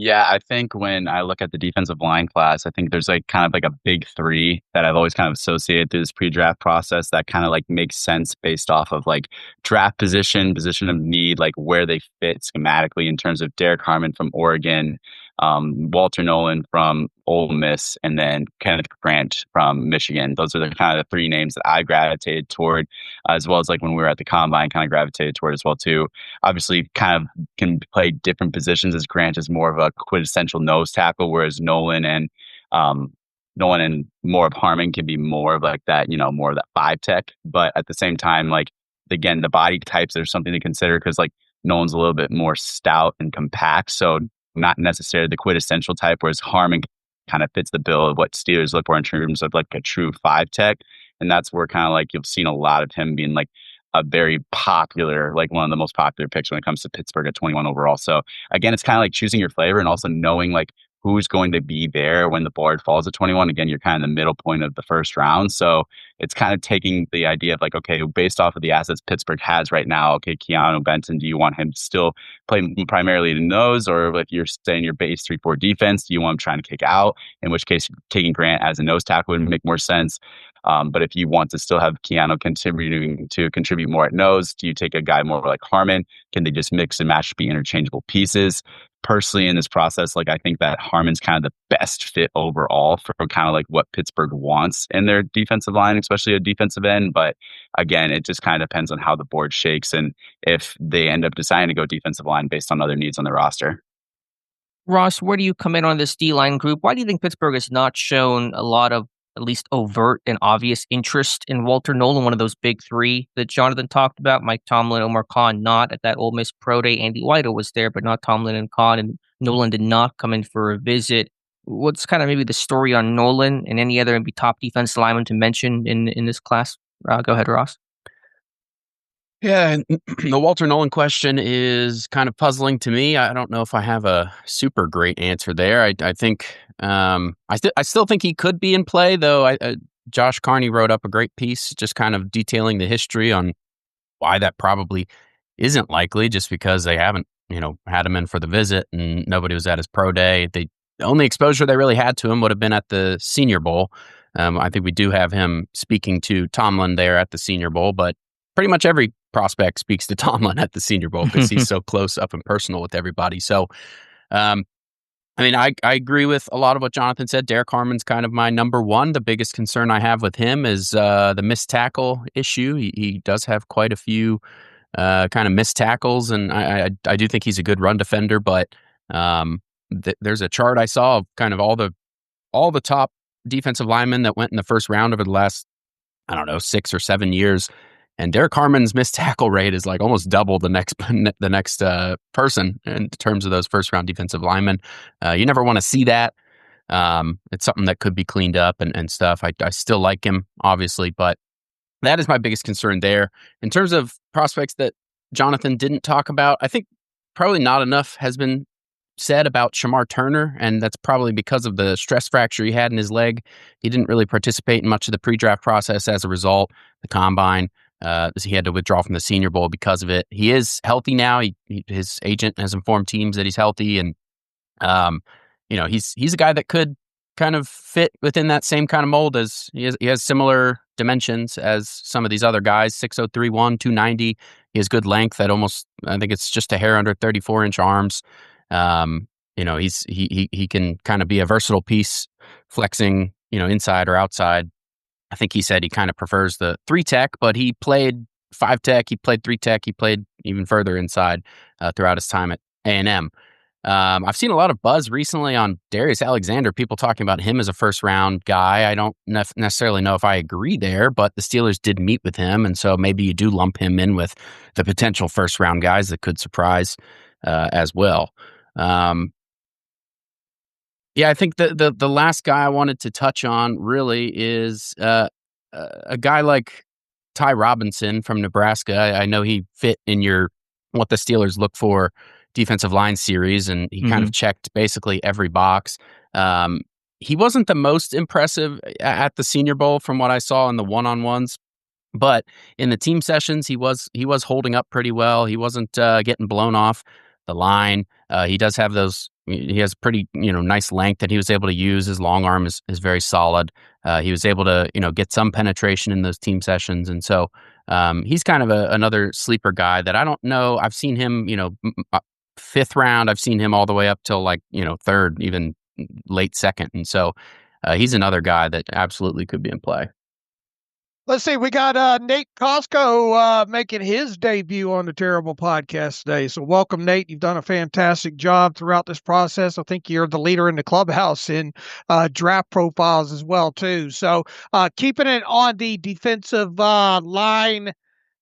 Yeah, I think when I look at the defensive line class, I think there's kind of a big three that I've always kind of associated through this pre-draft process that kind of makes sense based off of draft position of need, where they fit schematically in terms of Derek Harmon from Oregon, Walter Nolan from Ole Miss, and then Kenneth Grant from Michigan. Those are the kind of the three names that I gravitated toward, as well as when we were at the combine, kind of gravitated toward as well too. Obviously, kind of can play different positions, as Grant is more of a quintessential nose tackle, whereas Nolan and more of Harmon can be more of that, more of that 5 tech. But at the same time, again, the body types are something to consider because Nolan's a little bit more stout and compact, so not necessarily the quintessential type, whereas Harmon kind of fits the bill of what Steelers look for in terms of a true 5 tech. And that's where kind of you've seen a lot of him being a very popular, one of the most popular picks when it comes to Pittsburgh at 21 overall. So again, it's kind of choosing your flavor and also knowing who's going to be there when the board falls at 21. Again, you're kind of in the middle point of the first round. So it's kind of taking the idea of okay, based off of the assets Pittsburgh has right now, okay, Keanu Benton, do you want him to still play primarily in nose, or if you're saying your base 3-4 defense, do you want him trying to kick out? In which case, taking Grant as a nose tackle would make more sense. But if you want to still have Keanu contribute more at nose, do you take a guy more like Harmon? Can they just mix and match, be interchangeable pieces? Personally, in this process, I think that Harmon's kind of the best fit overall for kind of what Pittsburgh wants in their defensive line, especially a defensive end. But again, it just kind of depends on how the board shakes and if they end up deciding to go defensive line based on other needs on the roster. Ross, where do you come in on this D-line group? Why do you think Pittsburgh has not shown a lot of at least overt and obvious interest in Walter Nolan, one of those big three that Jonathan talked about? Mike Tomlin, Omar Khan not at that Ole Miss Pro Day. Andy White was there, but not Tomlin and Khan, and Nolan did not come in for a visit. What's kind of maybe the story on Nolan and any other maybe top defense lineman to mention in this class? Go ahead, Ross. Yeah, the Walter Nolan question is kind of puzzling to me. I don't know if I have a super great answer there. I think I still think he could be in play, though. Josh Carney wrote up a great piece just kind of detailing the history on why that probably isn't likely, just because they haven't had him in for the visit and nobody was at his pro day. The only exposure they really had to him would have been at the Senior Bowl. I think we do have him speaking to Tomlin there at the Senior Bowl, but pretty much every prospect speaks to Tomlin at the Senior Bowl because he's so close up and personal with everybody. So, I agree with a lot of what Jonathan said. Derek Harmon's kind of my number one. The biggest concern I have with him is the missed tackle issue. He does have quite a few kind of missed tackles, and I do think he's a good run defender. But there's a chart I saw of kind of all the top defensive linemen that went in the first round over the last, 6 or 7 years. And Derek Harmon's missed tackle rate is almost double the next person in terms of those first round defensive linemen. You never want to see that. It's something that could be cleaned up and stuff. I still like him, obviously, but that is my biggest concern there. In terms of prospects that Jonathan didn't talk about, I think probably not enough has been said about Shamar Turner, and that's probably because of the stress fracture he had in his leg. He didn't really participate in much of the pre-draft process as a result. The combine. He had to withdraw from the Senior Bowl because of it. He is healthy now. His agent has informed teams that he's healthy, and he's a guy that could kind of fit within that same kind of mold as he has similar dimensions as some of these other guys. 6'0", 3'1", 290. He has good length at almost, I think it's just a hair under 34-inch arms. He can kind of be a versatile piece, flexing, inside or outside. I think he said he kind of prefers the 3 tech, but he played 5 tech, he played 3 tech, he played even further inside throughout his time at A&M. I've seen a lot of buzz recently on Darius Alexander, people talking about him as a first-round guy. I don't necessarily know if I agree there, but the Steelers did meet with him, and so maybe you do lump him in with the potential first-round guys that could surprise as well. Yeah, I think the last guy I wanted to touch on really is a guy like Ty Robinson from Nebraska. I know he fit in your what the Steelers look for defensive line series, and he kind of checked basically every box. He wasn't the most impressive at the Senior Bowl from what I saw in the one-on-ones, but in the team sessions, he was holding up pretty well. He wasn't getting blown off the line. He does have those. He has pretty nice length that he was able to use. His long arm is very solid. He was able to get some penetration in those team sessions, and so he's kind of another sleeper guy that I don't know. I've seen him 5th round. I've seen him all the way up till like 3rd, even late 2nd, and so he's another guy that absolutely could be in play. Let's see. We got Nate Kosko making his debut on the Terrible Podcast today. So welcome, Nate. You've done a fantastic job throughout this process. I think you're the leader in the clubhouse in draft profiles as well, too. So keeping it on the defensive line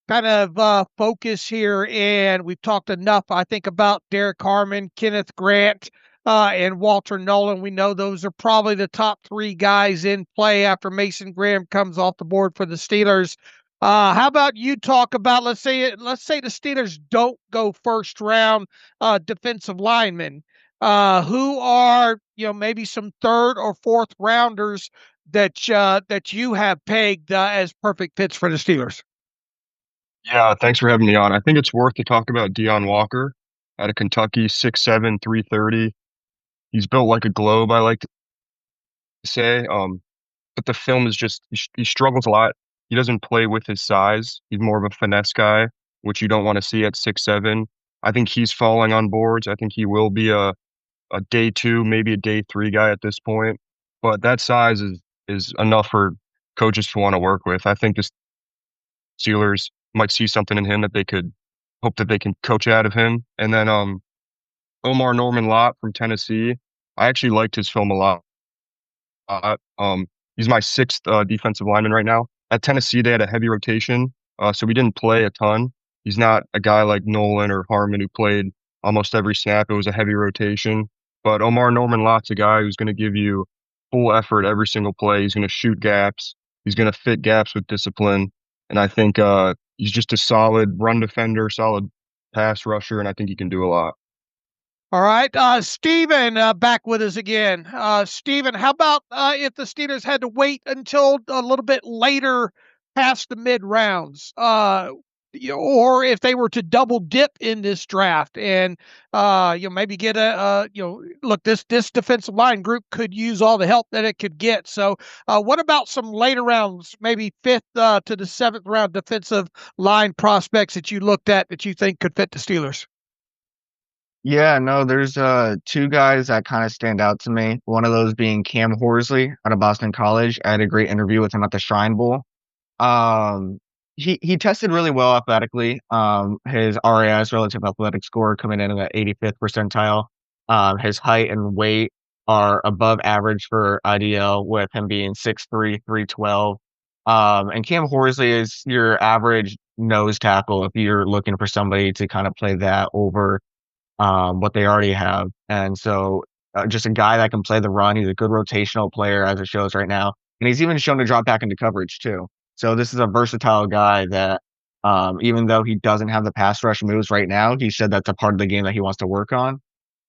kind of focus here, and we've talked enough, I think, about Derek Harmon, Kenneth Grant, and Walter Nolan. We know those are probably the top 3 guys in play after Mason Graham comes off the board for the Steelers. How about you talk about, let's say the Steelers don't go first round defensive linemen. Who are, maybe some 3rd or 4th rounders that you have pegged as perfect fits for the Steelers? Yeah, thanks for having me on. I think it's worth to talk about Deion Walker out of Kentucky, 6'7", 330. He's built like a globe, I like to say. But the film is just, he struggles a lot. He doesn't play with his size. He's more of a finesse guy, which you don't want to see at 6'7". I think he's falling on boards. I think he will be a day 2, maybe a day 3 guy at this point. But that size is enough for coaches to want to work with. I think the Steelers might see something in him that they could hope that they can coach out of him. And then Omar Norman Lott from Tennessee. I actually liked his film a lot. He's my 6th defensive lineman right now. At Tennessee, they had a heavy rotation, so we didn't play a ton. He's not a guy like Nolan or Harmon who played almost every snap. It was a heavy rotation. But Omar Norman Lott's a guy who's going to give you full effort every single play. He's going to shoot gaps. He's going to fit gaps with discipline. And I think he's just a solid run defender, solid pass rusher, and I think he can do a lot. All right. Steven, back with us again. Steven, how about if the Steelers had to wait until a little bit later past the mid rounds, or if they were to double dip in this draft and, maybe get look, this defensive line group could use all the help that it could get. So what about some later rounds, maybe 5th to the 7th round defensive line prospects that you looked at that you think could fit the Steelers? Yeah, no, there's 2 guys that kind of stand out to me. One of those being Cam Horsley out of Boston College. I had a great interview with him at the Shrine Bowl. He tested really well athletically. His RAS, relative athletic score, coming in at 85th percentile. His height and weight are above average for IDL, with him being 6'3", 312. And Cam Horsley is your average nose tackle if you're looking for somebody to kind of play that over what they already have. And so just a guy that can play the run. He's a good rotational player, as it shows right now. And he's even shown to drop back into coverage too. So this is a versatile guy that even though he doesn't have the pass rush moves right now, he said that's a part of the game that he wants to work on.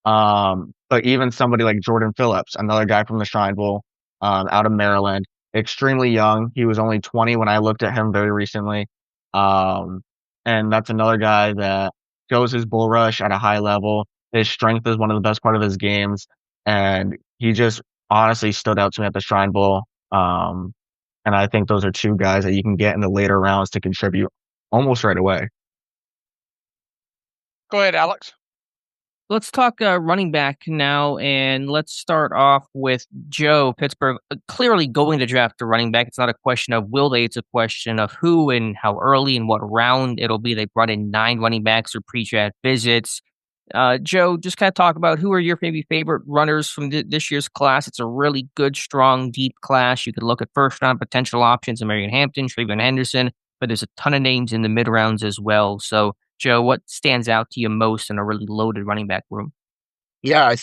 But even somebody like Jordan Phillips, another guy from the Shrine Bowl, out of Maryland, extremely young. He was only 20 when I looked at him very recently. And that's another guy that shows his bull rush at a high level. His strength is one of the best part of his games. And he just honestly stood out to me at the Shrine Bowl. And I think those are 2 guys that you can get in the later rounds to contribute almost right away. Go ahead, Alex. Let's talk running back now, and let's start off with Joe. Pittsburgh clearly going to draft a running back. It's not a question of will they, it's a question of who and how early and what round it'll be. They brought in 9 running backs for pre-draft visits. Joe, just kind of talk about who are your maybe favorite runners from this year's class. It's a really good, strong, deep class. You could look at first-round potential options, Marion Hampton, Treven Henderson, but there's a ton of names in the mid-rounds as well. So Joe, what stands out to you most in a really loaded running back room? Yeah,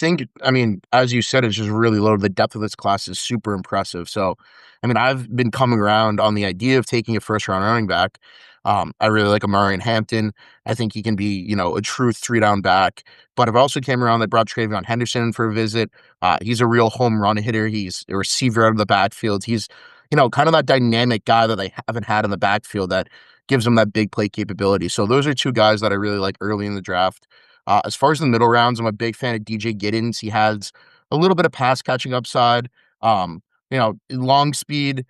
I mean, as you said, it's just really low. The depth of this class is super impressive. So, I mean, I've been coming around on the idea of taking a first round running back. I really like Amari Hampton. I think he can be, a true 3-down back. But I've also came around that brought Travion Henderson for a visit. He's a real home run hitter. He's a receiver out of the backfield. He's, kind of that dynamic guy that they haven't had in the backfield that gives them that big play capability. So those are two guys that I really like early in the draft. As far as the middle rounds, I'm a big fan of DJ Giddens. He has a little bit of pass catching upside. Long speed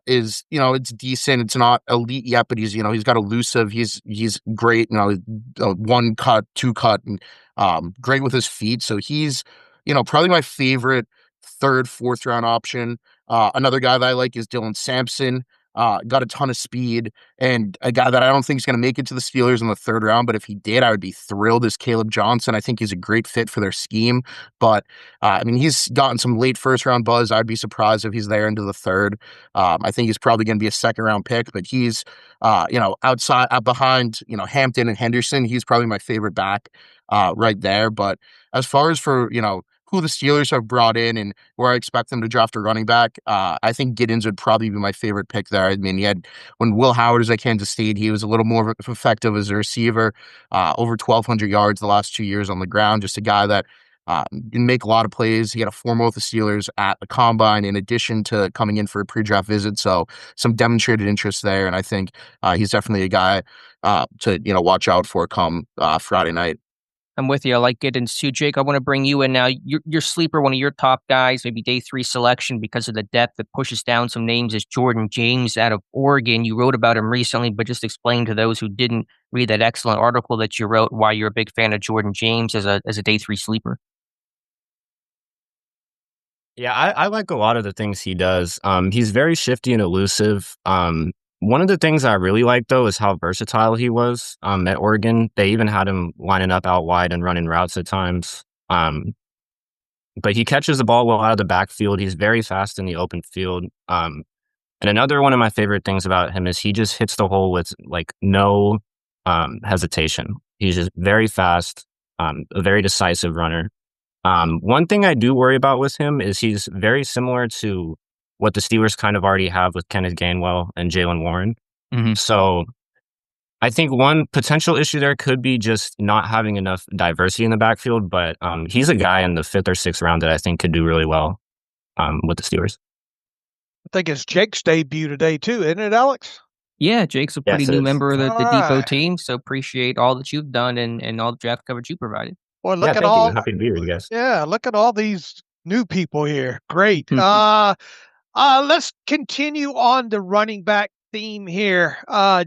is, it's decent. It's not elite yet, but he's got elusive. He's great. 1 cut, 2 cut, and great with his feet. So he's, probably my favorite 3rd, 4th round option. Another guy that I like is Dylan Sampson. Got a ton of speed, and a guy that I don't think is going to make it to the Steelers in the 3rd round, but if he did, I would be thrilled, is Caleb Johnson. I think he's a great fit for their scheme, but he's gotten some late 1st round buzz. I'd be surprised if he's there into the 3rd. I think he's probably going to be a 2nd round pick, but he's outside behind Hampton and Henderson. He's probably my favorite back right there. But as far as for who the Steelers have brought in and where I expect them to draft a running back, I think Giddens would probably be my favorite pick there. I mean, when Will Howard was at Kansas State, he was a little more effective as a receiver, over 1,200 yards the last 2 years on the ground, just a guy that can make a lot of plays. He had a formal with the Steelers at the Combine in addition to coming in for a pre-draft visit, so some demonstrated interest there, and I think he's definitely a guy to watch out for come Friday night. I'm with you. I like Giddens too. Jake, I want to bring you in now. Your sleeper, one of your top guys, maybe day 3 selection because of the depth that pushes down some names, is Jordan James out of Oregon. You wrote about him recently, but just explain to those who didn't read that excellent article that you wrote why you're a big fan of Jordan James as a day 3 sleeper. Yeah, I like a lot of the things he does. He's very shifty and elusive. One of the things I really like, though, is how versatile he was at Oregon. They even had him lining up out wide and running routes at times. But he catches the ball well out of the backfield. He's very fast in the open field. And another one of my favorite things about him is he just hits the hole with no hesitation. He's just very fast, a very decisive runner. One thing I do worry about with him is he's very similar to what the Steelers kind of already have with Kenneth Gainwell and Jaylen Warren. Mm-hmm. So I think one potential issue there could be just not having enough diversity in the backfield, but he's a guy in the 5th or 6th round that I think could do really well with the Steelers. I think it's Jake's debut today too, isn't it, Alex? Yeah, Jake's a pretty new member of the Depot right. team, so appreciate all that you've done and all the draft coverage you provided. Boy, look at thank all. you. Happy to be here, you guys. Yeah, look at all these new people here. Great. Let's continue on the running back theme here.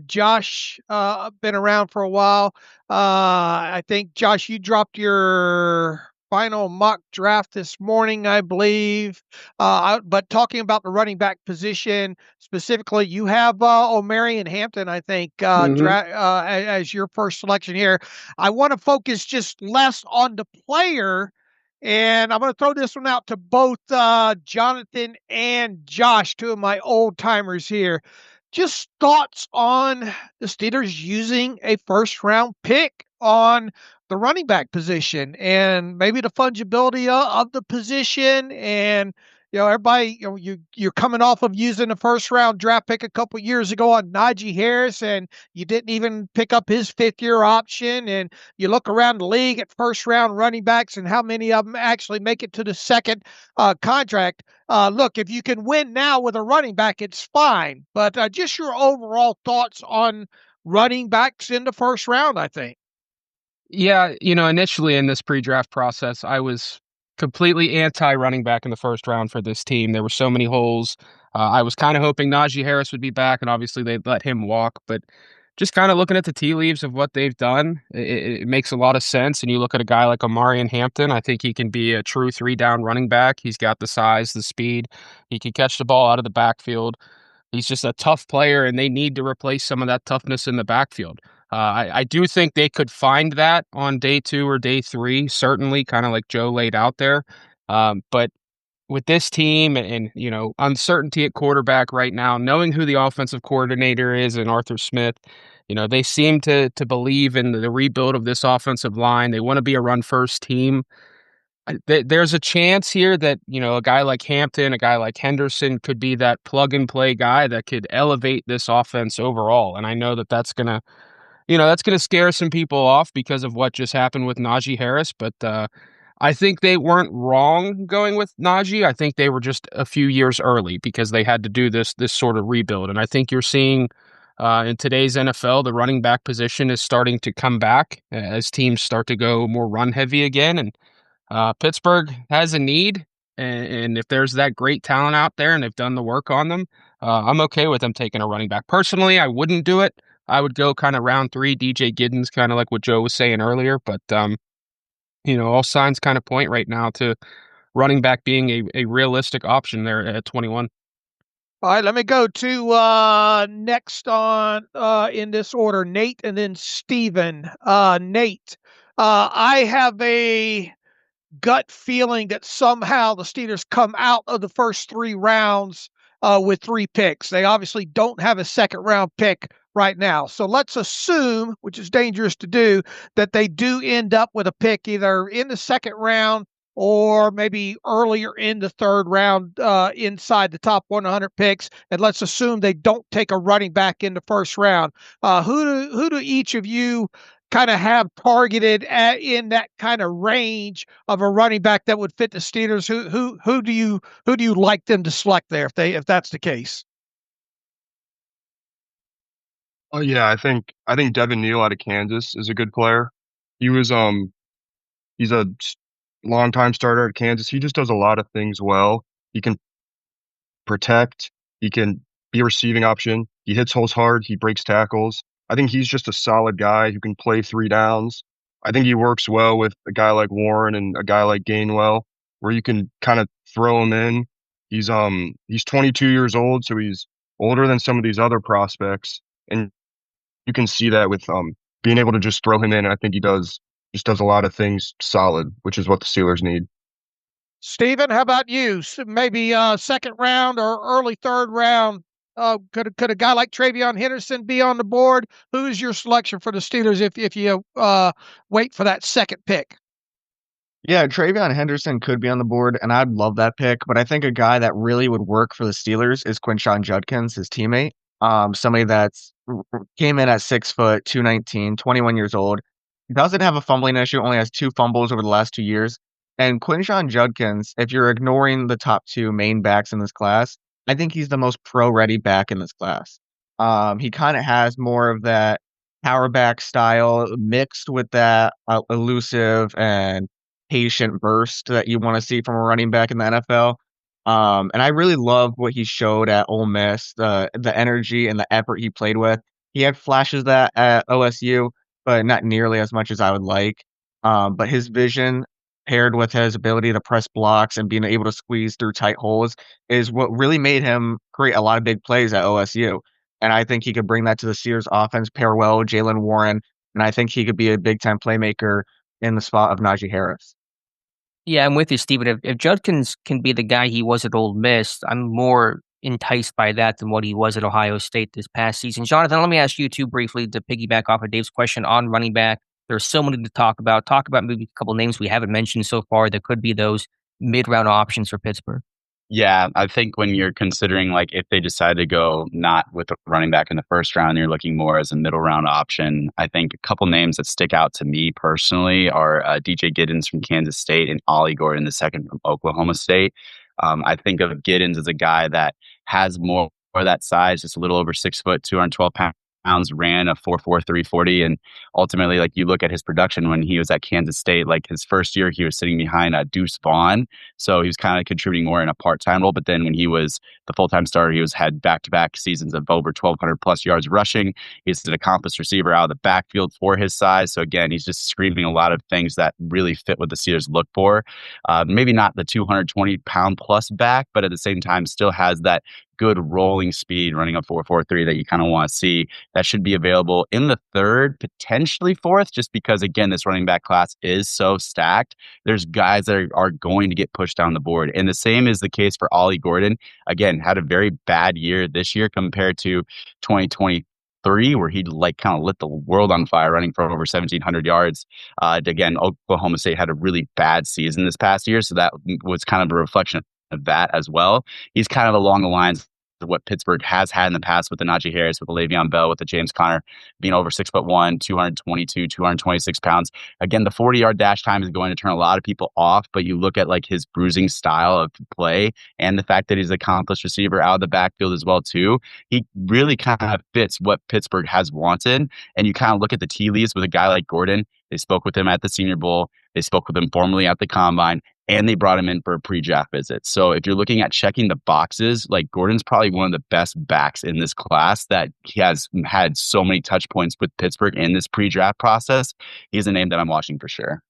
Josh, been around for a while. I think, Josh, you dropped your final mock draft this morning, I believe. But talking about the running back position specifically, you have Omarion Hampton, I think, as your first selection here. I want to focus just less on the player. And I'm going to throw this one out to both Jonathan and Josh, 2 of my old timers here. Just thoughts on the Steelers using a 1st round pick on the running back position and maybe the fungibility of the position. And, everybody, you're coming off of using a 1st round draft pick a couple years ago on Najee Harris, and you didn't even pick up his 5th year option. And you look around the league at 1st round running backs and how many of them actually make it to the 2nd contract. Look, if you can win now with a running back, it's fine. But just your overall thoughts on running backs in the 1st round, I think. Yeah, initially in this pre-draft process, I was completely anti-running back in the 1st round for this team. There were so many holes. I was kind of hoping Najee Harris would be back, and obviously they'd let him walk. But just kind of looking at the tea leaves of what they've done, it makes a lot of sense. And you look at a guy like Omarion Hampton, I think he can be a true 3-down running back. He's got the size, the speed. He can catch the ball out of the backfield. He's just a tough player, and they need to replace some of that toughness in the backfield. I do think they could find that on day 2 or day 3, certainly, kind of like Joe laid out there. But with this team and uncertainty at quarterback right now, knowing who the offensive coordinator is and Arthur Smith, they seem to believe in the rebuild of this offensive line. They want to be a run-first team. There's a chance here that, a guy like Hampton, a guy like Henderson could be that plug-and-play guy that could elevate this offense overall. And I know that that's going to scare some people off because of what just happened with Najee Harris. But I think they weren't wrong going with Najee. I think they were just a few years early because they had to do this sort of rebuild. And I think you're seeing in today's NFL, the running back position is starting to come back as teams start to go more run-heavy again. And Pittsburgh has a need, and if there's that great talent out there and they've done the work on them, I'm okay with them taking a running back. Personally, I wouldn't do it. I would go kind of round 3, DJ Giddens, kind of like what Joe was saying earlier. But, all signs kind of point right now to running back being a realistic option there at 21. All right, let me go to next on in this order, Nate and then Steven. Nate, I have a gut feeling that somehow the Steelers come out of the first 3 rounds with 3 picks. They obviously don't have a second-round pick right now. So let's assume, which is dangerous to do, that they do end up with a pick either in the second round or maybe earlier in the 3rd round inside the top 100 picks. And let's assume they don't take a running back in the first round. Who do each of you kind of have targeted in that kind of range of a running back that would fit the Steelers? Who do you like them to select there if that's the case? Oh yeah, I think Devin Neal out of Kansas is a good player. He was he's a longtime starter at Kansas. He just does a lot of things well. He can protect. He can be a receiving option. He hits holes hard. He breaks tackles. I think he's just a solid guy who can play 3 downs. I think he works well with a guy like Warren and a guy like Gainwell, where you can kind of throw him in. He's 22 years old, so he's older than some of these other prospects, and you can see that with being able to just throw him in. I think he does a lot of things solid, which is what the Steelers need. Steven, how about you? Maybe second round or early 3rd round. Could a guy like Travion Henderson be on the board? Who's your selection for the Steelers if you wait for that second pick? Yeah, Travion Henderson could be on the board, and I'd love that pick. But I think a guy that really would work for the Steelers is Quinshon Judkins, his teammate. Somebody that's came in at 6 foot, 219, 21 years old. Doesn't have a fumbling issue, only has 2 fumbles over the last 2 years. And Quinshon Judkins, if you're ignoring the top 2 main backs in this class, I think he's the most pro-ready back in this class. He kind of has more of that power back style mixed with that elusive and patient burst that you want to see from a running back in the NFL. And I really love what he showed at Ole Miss, the energy and the effort he played with. He had flashes of that at OSU, but not nearly as much as I would like. But his vision paired with his ability to press blocks and being able to squeeze through tight holes is what really made him create a lot of big plays at OSU. And I think he could bring that to the Steelers offense, pair well with Jalen Warren, and I think he could be a big-time playmaker in the spot of Najee Harris. Yeah, I'm with you, Steven. If Judkins can be the guy he was at Ole Miss, I'm more enticed by that than what he was at Ohio State this past season. Jonathan, let me ask you too briefly to piggyback off of Dave's question on running back. There's so many to talk about. Talk about maybe a couple names we haven't mentioned so far that could be those mid-round options for Pittsburgh. Yeah, I think when you're considering like if they decide to go not with a running back in the first round, you're looking more as a middle round option. I think a couple names that stick out to me personally are DJ Giddens from Kansas State and Ollie Gordon II from Oklahoma State. I think of Giddens as a guy that has more that size, just a little over 6 foot, 212 pounds ran a 4.4 340, and ultimately, like, you look at his production when he was at Kansas State, like his first year he was sitting behind Deuce Vaughn, so he was kind of contributing more in a part-time role. But then when he was the full-time starter, he had back-to-back seasons of over 1,200 plus yards rushing. He's an accomplished receiver out of the backfield for his size. So again, he's just screaming a lot of things that really fit what the Steelers look for. Maybe not the 220-pound plus back, but at the same time still has that good rolling speed, running a 4.43 that you kind of want to see. That should be available in the third, potentially fourth, just because, again, this running back class is so stacked. There's guys that are going to get pushed down the board. And the same is the case for Ollie Gordon. Again, had a very bad year this year compared to 2023, where he kind of lit the world on fire, running for over 1,700 yards. Again, Oklahoma State had a really bad season this past year, so that was kind of a reflection of that as well. He's kind of along the lines of what Pittsburgh has had in the past with the Najee Harris, with the Le'Veon Bell, with the James Conner, being over 6'1", 222, 226 pounds. Again, the 40-yard dash time is going to turn a lot of people off, but you look at like his bruising style of play and the fact that he's an accomplished receiver out of the backfield as well too. He really kind of fits what Pittsburgh has wanted. And you kind of look at the tea leaves with a guy like Gordon. They spoke with him at the Senior Bowl. They spoke with him formally at the Combine, and they brought him in for a pre-draft visit. So if you're looking at checking the boxes, like, Gordon's probably one of the best backs in this class that he has had so many touch points with Pittsburgh in this pre-draft process. He's a name that I'm watching for sure.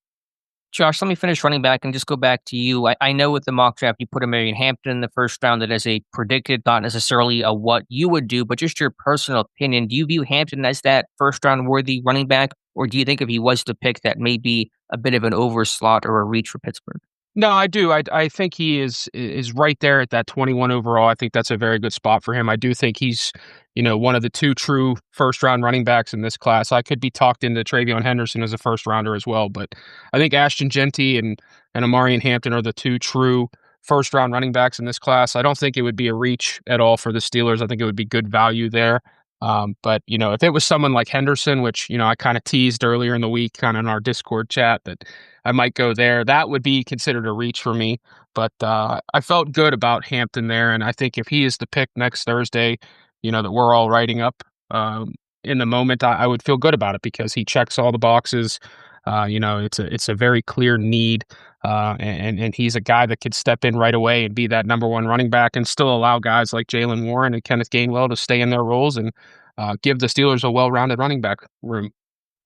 Josh, let me finish running back and just go back to you. I know with the mock draft, you put a Marion Hampton in the first round. That is a predicted, not necessarily a what you would do, but just your personal opinion. Do you view Hampton as that first round worthy running back, or do you think if he was to pick, that may be a bit of an overslot or a reach for Pittsburgh? No, I do. I think he is right there at that 21 overall. I think that's a very good spot for him. I do think he's, one of the two true first-round running backs in this class. I could be talked into Travion Henderson as a first-rounder as well, but I think Ashton Genty and Amarian Hampton are the two true first-round running backs in this class. I don't think it would be a reach at all for the Steelers. I think it would be good value there. But if it was someone like Henderson, which, I kind of teased earlier in the week, kind of in our Discord chat, that I might go there, that would be considered a reach for me. But I felt good about Hampton there. And I think if he is the pick next Thursday, that we're all writing up in the moment, I would feel good about it because he checks all the boxes. It's a very clear need. And he's a guy that could step in right away and be that number one running back and still allow guys like Jaylen Warren and Kenneth Gainwell to stay in their roles and give the Steelers a well-rounded running back room.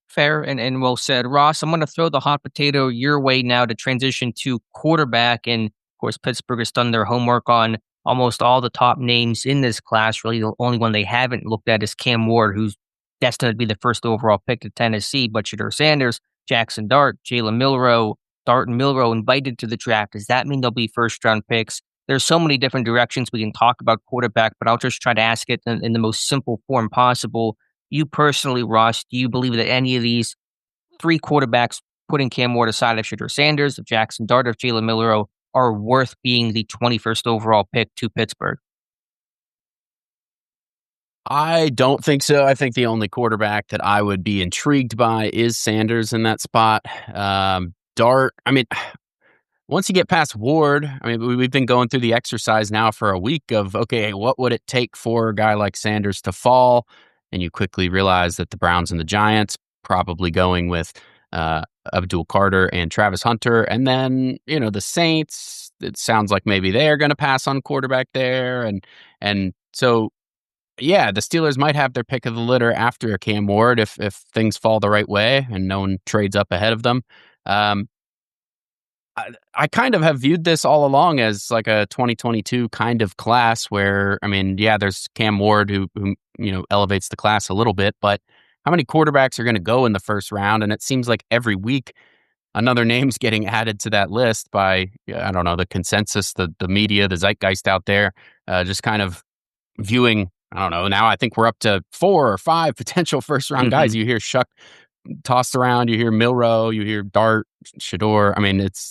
Fair and well said. Ross, I'm going to throw the hot potato your way now to transition to quarterback. And of course, Pittsburgh has done their homework on almost all the top names in this class. Really, the only one they haven't looked at is Cam Ward, who's destined to be the first overall pick to Tennessee. But Shadur Sanders, Jackson Dart, Jalen Milroe, Dart and Milroe invited to the draft. Does that mean they'll be first-round picks? There's so many different directions we can talk about quarterback, but I'll just try to ask it in the most simple form possible. You personally, Ross, do you believe that any of these three quarterbacks, putting Cam Ward aside, of Shadur Sanders, of Jackson Dart, of Jalen Milroe, are worth being the 21st overall pick to Pittsburgh? I don't think so. I think the only quarterback that I would be intrigued by is Sanders in that spot. Dart, once you get past Ward, we've been going through the exercise now for a week of, okay, what would it take for a guy like Sanders to fall? And you quickly realize that the Browns and the Giants probably going with Abdul Carter and Travis Hunter. And then, the Saints, it sounds like maybe they're going to pass on quarterback there. And so, yeah, the Steelers might have their pick of the litter after Cam Ward if things fall the right way and no one trades up ahead of them. I kind of have viewed this all along as like a 2022 kind of class where, there's Cam Ward who elevates the class a little bit, but how many quarterbacks are going to go in the first round? And it seems like every week another name's getting added to that list by, I don't know, the consensus, the media, the zeitgeist out there, just kind of viewing, I don't know, now I think we're up to 4 or 5 potential first round guys. You hear Shuck tossed around, you hear Milroe, you hear Dart, Shadur.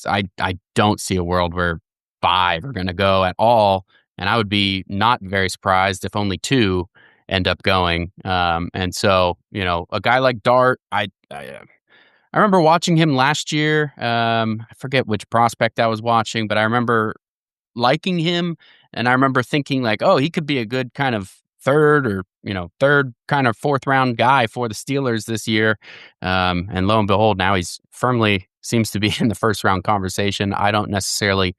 I don't see a world where 5 are going to go at all. And I would be not very surprised if only 2 end up going. And so, a guy like Dart, I remember watching him last year. I forget which prospect I was watching, but I remember liking him. And I remember thinking like, oh, he could be a good kind of third kind of fourth round guy for the Steelers this year. And lo and behold, now he's firmly seems to be in the first round conversation. I don't necessarily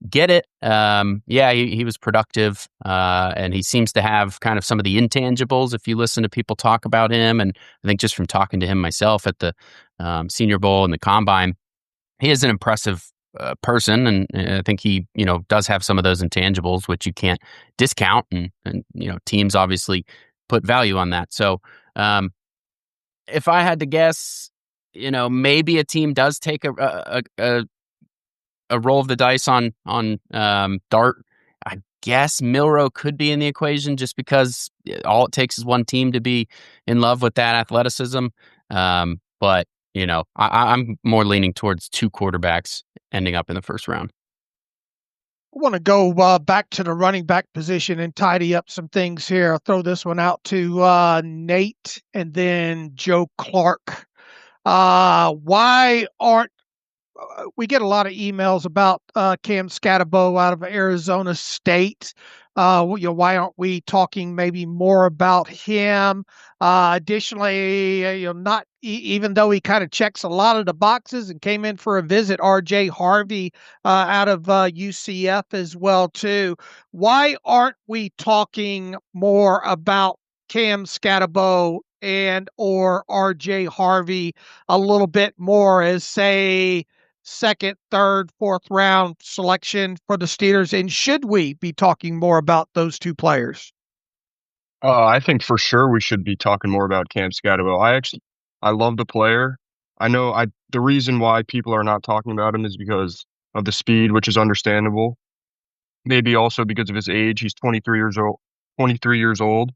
get it. He was productive, and he seems to have kind of some of the intangibles if you listen to people talk about him. And I think just from talking to him myself at the Senior Bowl and the Combine, he is an impressive person, and I think he, does have some of those intangibles, which you can't discount, and teams obviously put value on that. So, if I had to guess, maybe a team does take a roll of the dice on Dart. I guess Milroe could be in the equation just because all it takes is one team to be in love with that athleticism. But I'm more leaning towards two quarterbacks ending up in the first round. I want to go back to the running back position and tidy up some things here. I'll throw this one out to Nate and then Joe Clark. Why aren't we get a lot of emails about Cam Scatterbo out of Arizona State? Why aren't we talking maybe more about him? Additionally, not even though he kind of checks a lot of the boxes and came in for a visit, R.J. Harvey out of UCF as well too. Why aren't we talking more about Cam Scatterbo and or R.J. Harvey a little bit more as, say, second, third, fourth round selection for the Steelers? And should we be talking more about those two players? I think for sure we should be talking more about Cam Scatterbo. I love the player. I know the reason why people are not talking about him is because of the speed, which is understandable. Maybe also because of his age. He's 23 years old. 23 years old,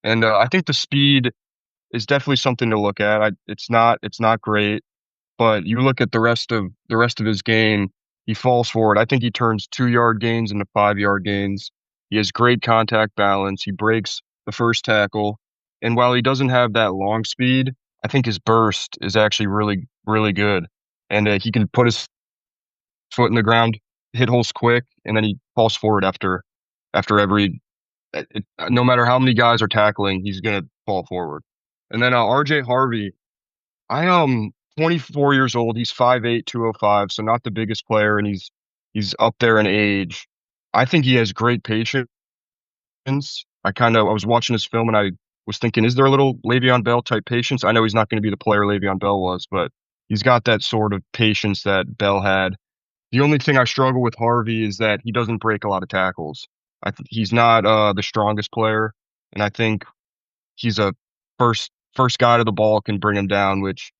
and I think the speed is definitely something to look at. It's not great, but you look at the rest of his game, he falls forward. I think he turns 2-yard gains into 5-yard gains. He has great contact balance. He breaks the first tackle. And while he doesn't have that long speed, I think his burst is actually really, really good. And he can put his foot in the ground, hit holes quick, and then he falls forward after every, no matter how many guys are tackling, he's going to fall forward. And then RJ Harvey, I am 24 years old. He's 5'8", 205, so not the biggest player, and he's up there in age. I think he has great patience. I was watching his film and I was thinking, is there a little Le'Veon Bell type patience? I know he's not going to be the player Le'Veon Bell was, but he's got that sort of patience that Bell had. The only thing I struggle with Harvey is that he doesn't break a lot of tackles. He's not the strongest player, and I think he's a first guy to the ball can bring him down, which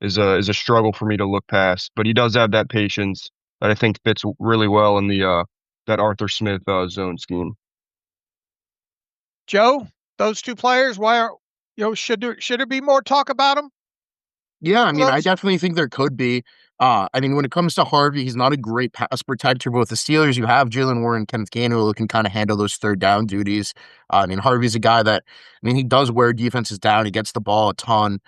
is a struggle for me to look past. But he does have that patience that I think fits really well in the that Arthur Smith zone scheme. Joe, those two players, why are should there be more talk about them? Yeah, I mean, I definitely think there could be. When it comes to Harvey, he's not a great pass protector, but with the Steelers, you have Jalen Warren and Kenneth Gainwell who can kind of handle those third down duties. Harvey's a guy that, he does wear defenses down. He gets the ball a ton.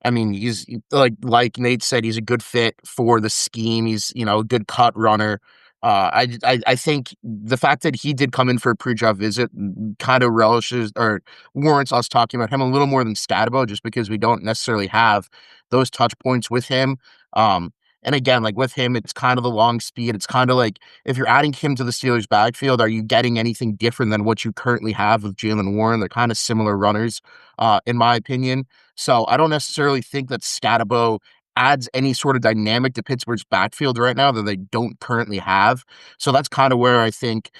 He's like Nate said, he's a good fit for the scheme. He's, a good cut runner. I think the fact that he did come in for a pre-draft visit kind of relishes or warrants us talking about him a little more than Scatterbo, just because we don't necessarily have those touch points with him. And again, like with him, it's kind of the long speed. It's kind of like if you're adding him to the Steelers backfield, are you getting anything different than what you currently have with Jalen Warren? They're kind of similar runners, in my opinion. So I don't necessarily think that Scatterbo adds any sort of dynamic to Pittsburgh's backfield right now that they don't currently have. So that's kind of where I think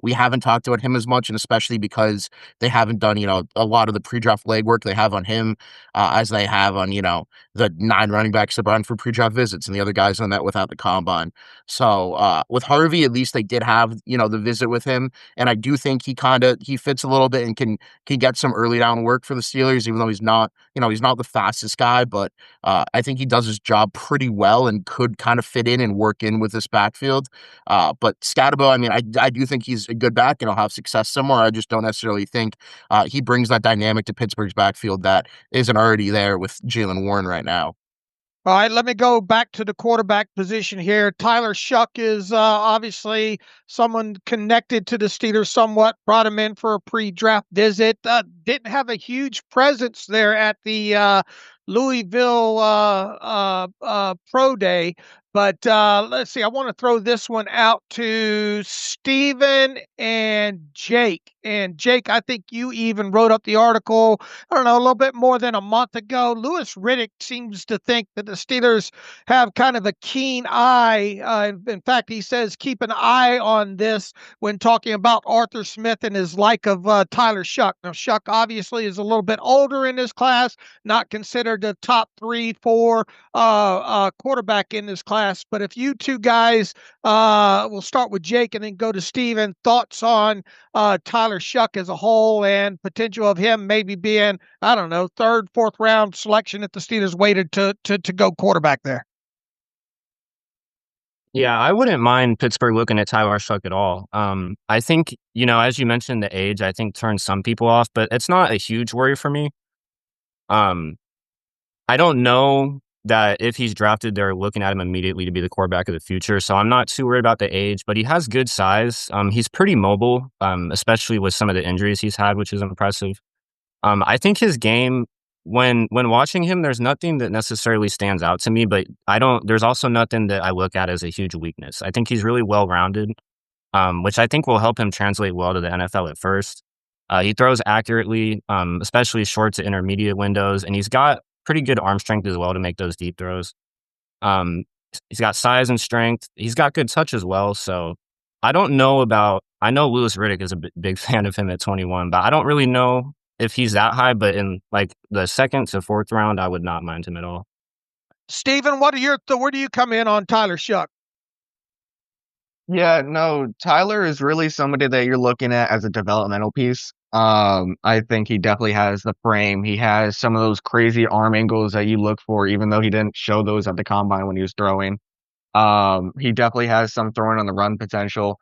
we haven't talked about him as much, and especially because they haven't done, a lot of the pre-draft legwork they have on him as they have on, the 9 running backs that run for pre-draft visits and the other guys on that without the combine. So with Harvey, at least they did have, the visit with him. And I do think he fits a little bit and can get some early down work for the Steelers, even though he's not the fastest guy, but I think he does his job pretty well and could kind of fit in and work in with this backfield. But Scatterbo, I do think he's a good back and he'll have success somewhere. I just don't necessarily think he brings that dynamic to Pittsburgh's backfield that isn't already there with Jalen Warren right now. All right, let me go back to the quarterback position here. Tyler Shuck is obviously someone connected to the Steelers somewhat, brought him in for a pre-draft visit. Didn't have a huge presence there at the Louisville Pro Day. But let's see, I want to throw this one out to Steven and Jake. And Jake, I think you even wrote up the article, I don't know, a little bit more than a month ago. Louis Riddick seems to think that the Steelers have kind of a keen eye. In fact, he says keep an eye on this when talking about Arthur Smith and his like of Tyler Shuck. Now, Shuck obviously is a little bit older in this class, not considered the top 3-4 quarterback in this class. But if you two guys, we'll start with Jake and then go to Steven, thoughts on Tyler Shuck as a whole and potential of him maybe being, I don't know, third, fourth round selection if the Steelers waited to go quarterback there. Yeah, I wouldn't mind Pittsburgh looking at Tyler Shuck at all. I think, as you mentioned, the age, I think turns some people off, but it's not a huge worry for me. I don't know that if he's drafted, they're looking at him immediately to be the quarterback of the future. So I'm not too worried about the age, but he has good size. He's pretty mobile, especially with some of the injuries he's had, which is impressive. I think his game, when watching him, there's nothing that necessarily stands out to me, but there's also nothing that I look at as a huge weakness. I think he's really well-rounded, which I think will help him translate well to the NFL at first. He throws accurately, especially short to intermediate windows, and he's got pretty good arm strength as well to make those deep throws. He's got size and strength. He's got good touch as well. So I know Louis Riddick is a big fan of him at 21, but I don't really know if he's that high, but in like the second to fourth round, I would not mind him at all. Steven, where do you come in on Tyler Shuck? Yeah, no, Tyler is really somebody that you're looking at as a developmental piece. I think he definitely has the frame. He has some of those crazy arm angles that you look for, even though he didn't show those at the combine when he was throwing. He definitely has some throwing on the run potential.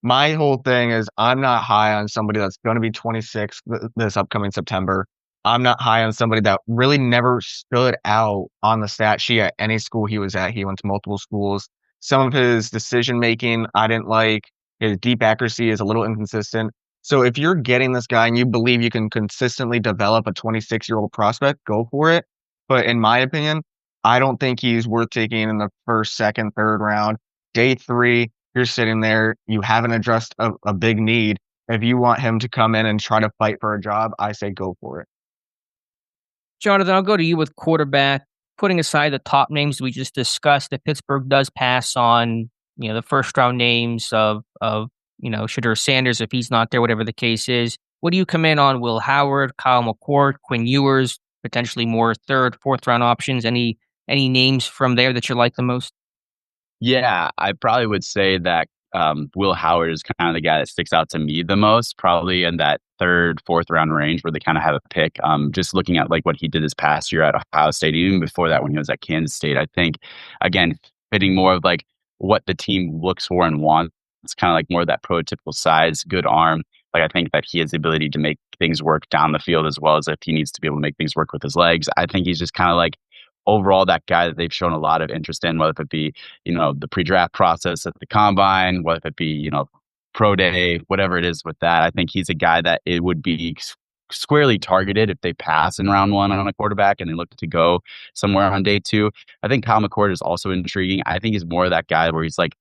My whole thing is I'm not high on somebody that's going to be 26 this upcoming September. I'm not high on somebody that really never stood out on the stat sheet at any school he was at. He went to multiple schools. Some of his decision making I didn't like. His deep accuracy is a little inconsistent. So if you're getting this guy and you believe you can consistently develop a 26-year-old prospect, go for it. But in my opinion, I don't think he's worth taking in the first, second, third round. Day 3, you're sitting there, you haven't addressed a big need. If you want him to come in and try to fight for a job, I say go for it. Jonathan, I'll go to you with quarterback. Putting aside the top names we just discussed, if Pittsburgh does pass on, the first round names of Shadur Sanders, if he's not there, whatever the case is, what do you come in on? Will Howard, Kyle McCord, Quinn Ewers, potentially more third, fourth round options? Any names from there that you like the most? Yeah, I probably would say that Will Howard is kind of the guy that sticks out to me the most, probably in that third, fourth round range where they kind of have a pick. Just looking at like what he did this past year at Ohio State, even before that when he was at Kansas State, I think, again, fitting more of like what the team looks for and wants. It's kind of like more of that prototypical size, good arm. Like I think that he has the ability to make things work down the field as well as if he needs to be able to make things work with his legs. I think he's just kind of like overall that guy that they've shown a lot of interest in, whether it be, the pre-draft process at the combine, whether it be, pro day, whatever it is with that. I think he's a guy that it would be squarely targeted if they pass in round 1 on a quarterback and they look to go somewhere on day 2. I think Kyle McCord is also intriguing. I think he's more of that guy where he's like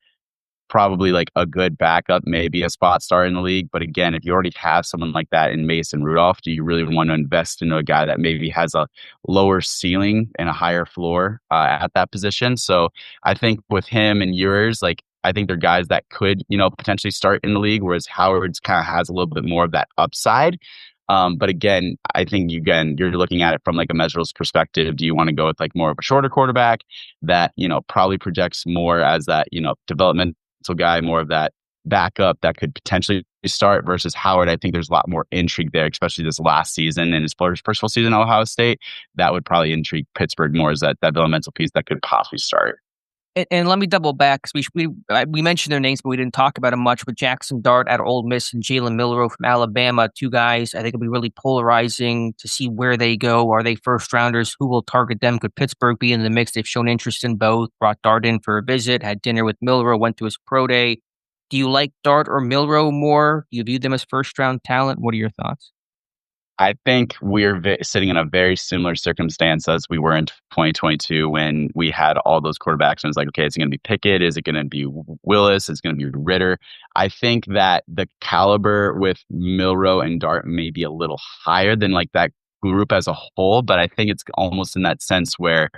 probably like a good backup, maybe a spot start in the league. But again, if you already have someone like that in Mason Rudolph, do you really want to invest into a guy that maybe has a lower ceiling and a higher floor at that position? So I think with him and Ewers, like I think they're guys that could, potentially start in the league, whereas Howard's kind of has a little bit more of that upside. But again, I think you're looking at it from like a measurables perspective. Do you want to go with like more of a shorter quarterback that, probably projects more as that, developmental guy, more of that backup that could potentially start versus Howard? I think there's a lot more intrigue there, especially this last season and his first full season at Ohio State. That would probably intrigue Pittsburgh more as that developmental piece that could possibly start. And let me double back because we mentioned their names, but we didn't talk about them much. With Jackson Dart at Ole Miss and Jalen Milroe from Alabama, two guys I think it'll be really polarizing to see where they go. Are they first rounders? Who will target them? Could Pittsburgh be in the mix? They've shown interest in both. Brought Dart in for a visit, had dinner with Milroe, went to his pro day. Do you like Dart or Milroe more? Do you view them as first round talent? What are your thoughts? I think we're sitting in a very similar circumstance as we were in 2022 when we had all those quarterbacks. And it was like, okay, is it going to be Pickett? Is it going to be Willis? Is it going to be Ritter? I think that the caliber with Milroe and Dart may be a little higher than like that group as a whole. But I think it's almost in that sense where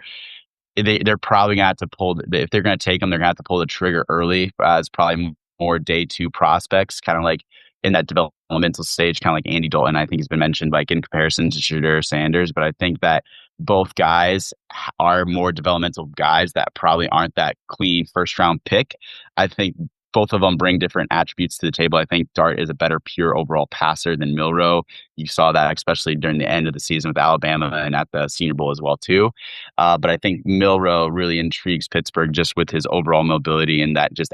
they're probably going to have to if they're going to take them, they're going to have to pull the trigger early as probably more day two prospects, kind of like in that developmental stage, kind of like Andy Dalton. I think he's been mentioned like in comparison to Shadur Sanders, but I think that both guys are more developmental guys that probably aren't that clean first round pick. I think both of them bring different attributes to the table. I think Dart is a better pure overall passer than Milroe. You saw that especially during the end of the season with Alabama and at the Senior Bowl as well too. But I think Milroe really intrigues Pittsburgh just with his overall mobility and that just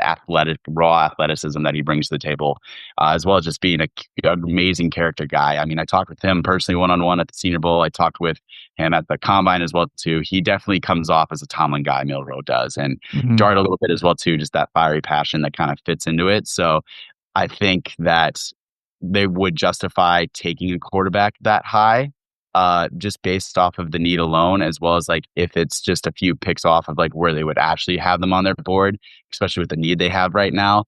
raw athleticism that he brings to the table, as well as just being an amazing character guy. I mean, I talked with him personally one-on-one at the Senior Bowl. I talked with him at the Combine as well too. He definitely comes off as a Tomlin guy, Milroe does. And Dart a little bit as well too, just that fiery passion that kind of fits into it. So I think that they would justify taking a quarterback that high, just based off of the need alone, as well as like if it's just a few picks off of like where they would actually have them on their board, especially with the need they have right now.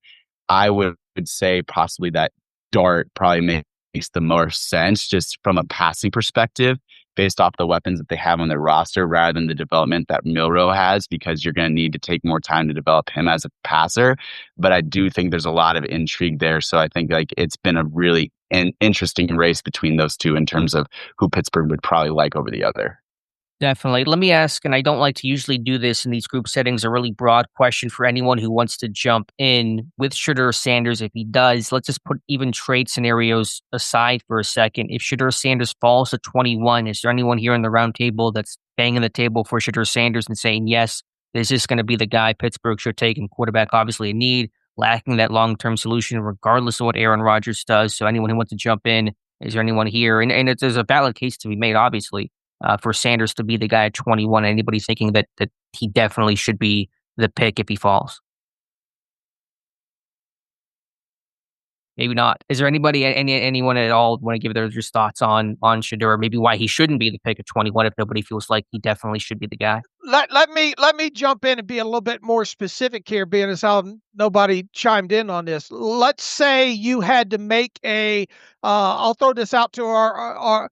I would say possibly that Dart probably makes the most sense just from a passing perspective, based off the weapons that they have on their roster rather than the development that Milroe has, because you're going to need to take more time to develop him as a passer. But I do think there's a lot of intrigue there. So I think like it's been a really interesting race between those two in terms of who Pittsburgh would probably like over the other. Definitely. Let me ask, and I don't like to usually do this in these group settings, a really broad question for anyone who wants to jump in with Shadur Sanders. If he does, let's just put even trade scenarios aside for a second. If Shadur Sanders falls to 21, is there anyone here in the roundtable that's banging the table for Shadur Sanders and saying, yes, this is going to be the guy Pittsburgh should take, and quarterback obviously a need, lacking that long-term solution regardless of what Aaron Rodgers does. So anyone who wants to jump in, is there anyone here? And there's a valid case to be made, obviously, for Sanders to be the guy at 21. Anybody thinking that he definitely should be the pick if he falls? Maybe not. Is there anyone at all want to give their thoughts on Shadur? Maybe why he shouldn't be the pick at 21 if nobody feels like he definitely should be the guy. Let me jump in and be a little bit more specific here, being as how nobody chimed in on this. Let's say you had to make I'll throw this out to our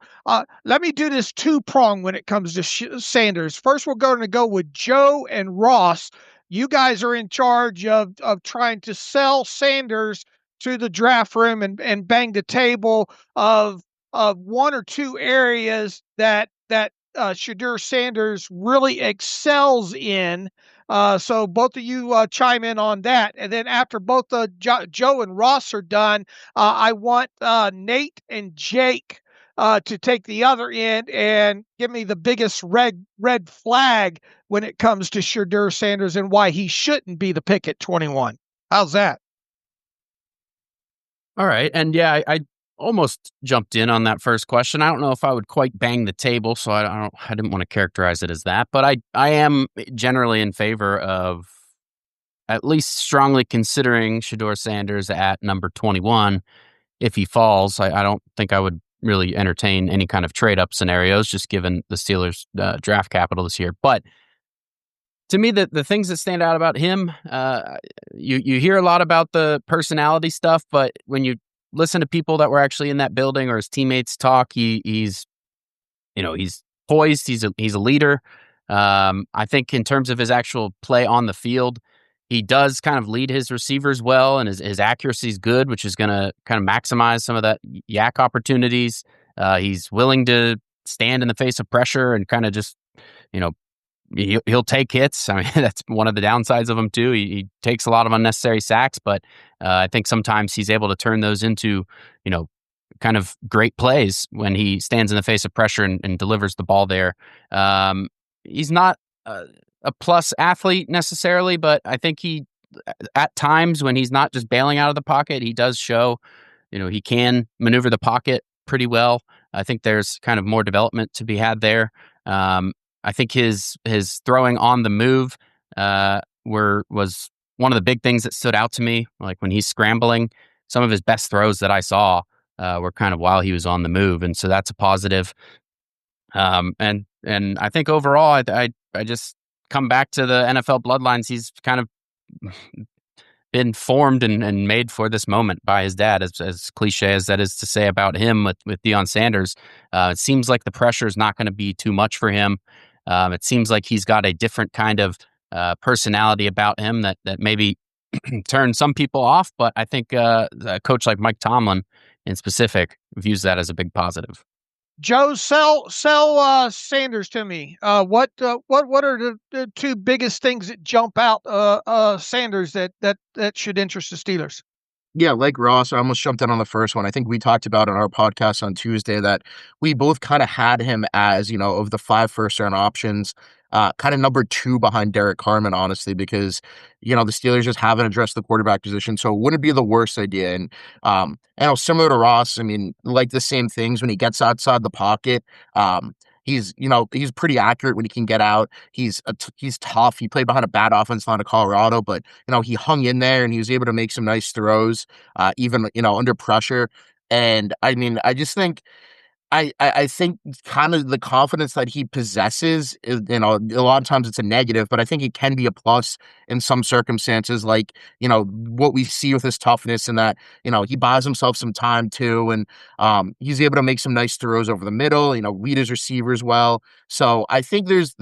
let me do this two-prong when it comes to Sanders. First, we're going to go with Joe and Ross. You guys are in charge of trying to sell Sanders to the draft room and bang the table of one or two areas that Shadur Sanders really excels in. So both of you chime in on that. And then after both Joe and Ross are done, I want Nate and Jake to take the other end and give me the biggest red flag when it comes to Shadur Sanders and why he shouldn't be the pick at 21. How's that? All right. And yeah, I almost jumped in on that first question. I don't know if I would quite bang the table, so I didn't want to characterize it as that. But I am generally in favor of at least strongly considering Shadur Sanders at number 21 if he falls. I don't think I would really entertain any kind of trade-up scenarios, just given the Steelers' draft capital this year. But to me, the things that stand out about him, you hear a lot about the personality stuff, but when you listen to people that were actually in that building or his teammates talk, he's poised. He's a leader. I think in terms of his actual play on the field, he does kind of lead his receivers well, and his accuracy is good, which is going to kind of maximize some of that yak opportunities. He's willing to stand in the face of pressure and kind of just, he'll take hits. I mean, that's one of the downsides of him too. He takes a lot of unnecessary sacks, but I think sometimes he's able to turn those into, kind of great plays when he stands in the face of pressure and delivers the ball there. He's not a plus athlete necessarily, but I think he, at times when he's not just bailing out of the pocket, he does show, he can maneuver the pocket pretty well. I think there's kind of more development to be had there. I think his throwing on the move was one of the big things that stood out to me. Like when he's scrambling, some of his best throws that I saw were kind of while he was on the move, and so that's a positive. And I think overall, I just come back to the NFL bloodlines. He's kind of been formed and made for this moment by his dad, as cliche as that is to say about him with Deion Sanders. It seems like the pressure is not going to be too much for him. It seems like he's got a different kind of personality about him that maybe turns some people off, but I think a coach like Mike Tomlin in specific views that as a big positive. Joe, sell Sanders to me. What are the two biggest things that jump out Sanders that should interest the Steelers? Yeah, like Ross, I almost jumped in on the first one. I think we talked about on our podcast on Tuesday that we both kind of had him as, of the 5 first-round options, kind of number 2 behind Derek Carman, honestly, because, the Steelers just haven't addressed the quarterback position, so it wouldn't be the worst idea. And similar to Ross, I mean, like the same things when he gets outside the pocket. He's pretty accurate when he can get out. He's tough. He played behind a bad offense line of Colorado, but he hung in there and he was able to make some nice throws, even under pressure. And I mean, I just think I think kind of the confidence that he possesses is, a lot of times it's a negative, but I think it can be a plus in some circumstances, like, what we see with his toughness and that, he buys himself some time too. And he's able to make some nice throws over the middle, lead his receivers well. So I think there's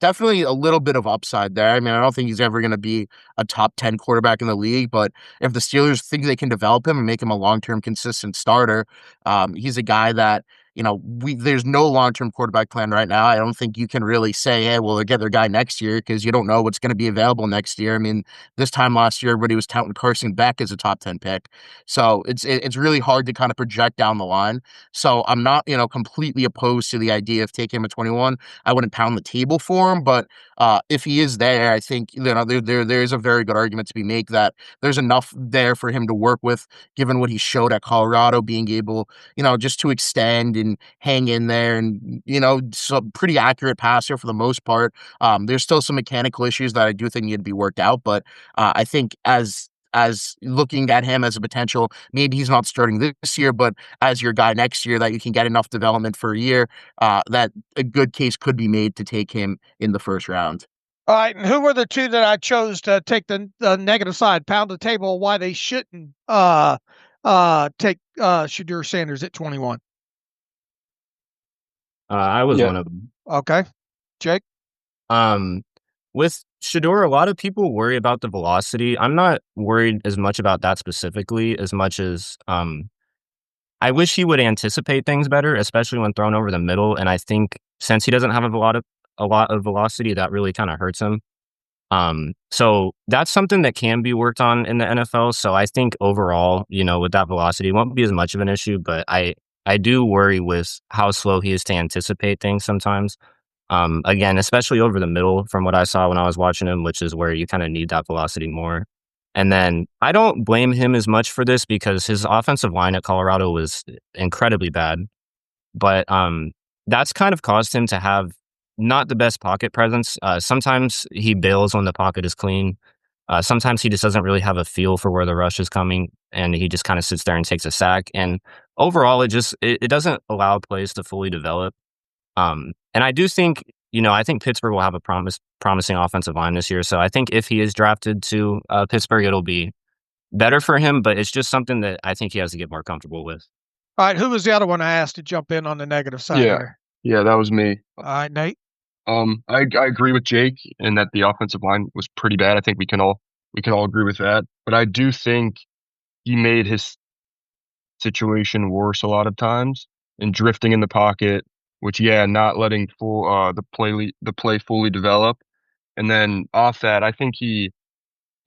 definitely a little bit of upside there. I mean, I don't think he's ever going to be a top 10 quarterback in the league, but if the Steelers think they can develop him and make him a long-term consistent starter, he's a guy that, there's no long-term quarterback plan right now. I don't think you can really say, hey, well, they'll get their guy next year because you don't know what's going to be available next year. I mean, this time last year, everybody was touting Carson Beck as a top 10 pick. So it's really hard to kind of project down the line. So I'm not, completely opposed to the idea of taking him at 21. I wouldn't pound the table for him, but if he is there, I think, there is a very good argument to be made that there's enough there for him to work with, given what he showed at Colorado, being able, just to extend and hang in there and, so pretty accurate passer for the most part. There's still some mechanical issues that I do think need to be worked out, but I think as looking at him as a potential, maybe he's not starting this year, but as your guy next year that you can get enough development for a year, that a good case could be made to take him in the first round. All right, and who were the two that I chose to take the negative side, pound the table, why they shouldn't take Shadur Sanders at 21? I was one of them. Okay. Jake? With Shadur, a lot of people worry about the velocity. I'm not worried as much about that specifically as much as I wish he would anticipate things better, especially when thrown over the middle. And I think since he doesn't have a lot of velocity, that really kind of hurts him. So that's something that can be worked on in the NFL. So I think overall, with that velocity, it won't be as much of an issue, but I do worry with how slow he is to anticipate things sometimes. Again, especially over the middle from what I saw when I was watching him, which is where you kind of need that velocity more. And then I don't blame him as much for this because his offensive line at Colorado was incredibly bad. But that's kind of caused him to have not the best pocket presence. Sometimes he bails when the pocket is clean. Sometimes he just doesn't really have a feel for where the rush is coming, and he just kind of sits there and takes a sack. And overall, it doesn't allow plays to fully develop. And I do think, I think Pittsburgh will have a promising offensive line this year. So I think if he is drafted to Pittsburgh, it'll be better for him, but it's just something that I think he has to get more comfortable with. All right, who was the other one I asked to jump in on the negative side there? Yeah, that was me. All right, Nate? I agree with Jake in that the offensive line was pretty bad. I think we can all agree with that. But I do think he made his situation worse a lot of times and drifting in the pocket, which not letting the play fully develop. And then off that, I think he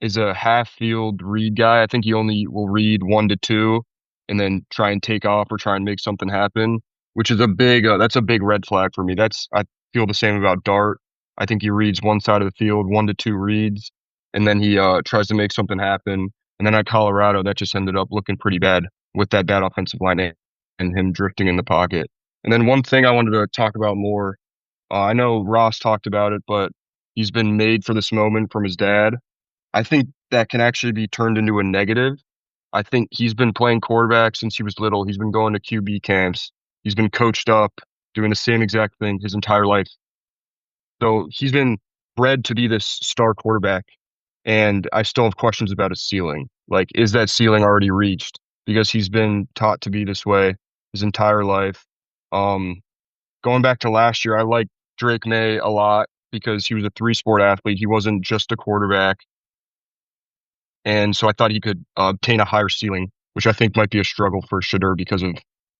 is a half field read guy. I think he only will read 1 to 2 and then try and take off or try and make something happen, which is that's a big red flag for me. I feel the same about Dart. I think he reads one side of the field, 1 to 2 reads, and then he tries to make something happen. And then at Colorado, that just ended up looking pretty bad with that bad offensive line and him drifting in the pocket. And then one thing I wanted to talk about more, I know Ross talked about it, but he's been made for this moment from his dad. I think that can actually be turned into a negative. I think he's been playing quarterback since he was little. He's been going to QB camps. He's been coached up, doing the same exact thing his entire life. So he's been bred to be this star quarterback. And I still have questions about his ceiling. Like, is that ceiling already reached? Because he's been taught to be this way his entire life. Going back to last year, I like Drake May a lot because he was a 3-sport athlete. He wasn't just a quarterback. And so I thought he could obtain a higher ceiling, which I think might be a struggle for Shadur because of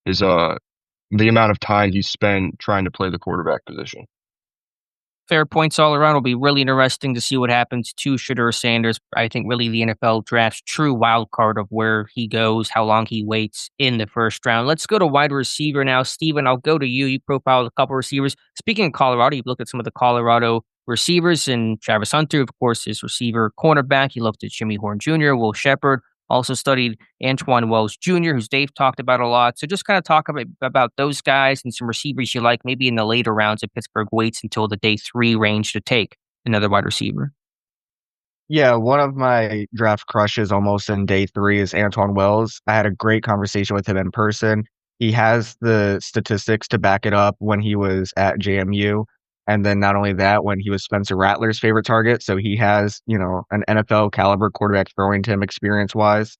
his the amount of time he spent trying to play the quarterback position. Fair points all around. It'll be really interesting to see what happens to Shadur Sanders. I think really the NFL drafts true wild card of where he goes, how long he waits in the first round. Let's go to wide receiver now. Steven, I'll go to you. You profiled a couple receivers. Speaking of Colorado, you've looked at some of the Colorado receivers, and Travis Hunter, of course, is receiver cornerback. He looked at Jimmy Horn Jr., Will Shepherd. Also studied Antoine Wells Jr., who's Dave talked about a lot. So just kind of talk about those guys and some receivers you like, maybe in the later rounds if Pittsburgh waits until the day 3 range to take another wide receiver. Yeah, one of my draft crushes almost in day 3 is Antoine Wells. I had a great conversation with him in person. He has the statistics to back it up when he was at JMU. And then not only that, when he was Spencer Rattler's favorite target. So he has, an NFL caliber quarterback throwing to him experience wise.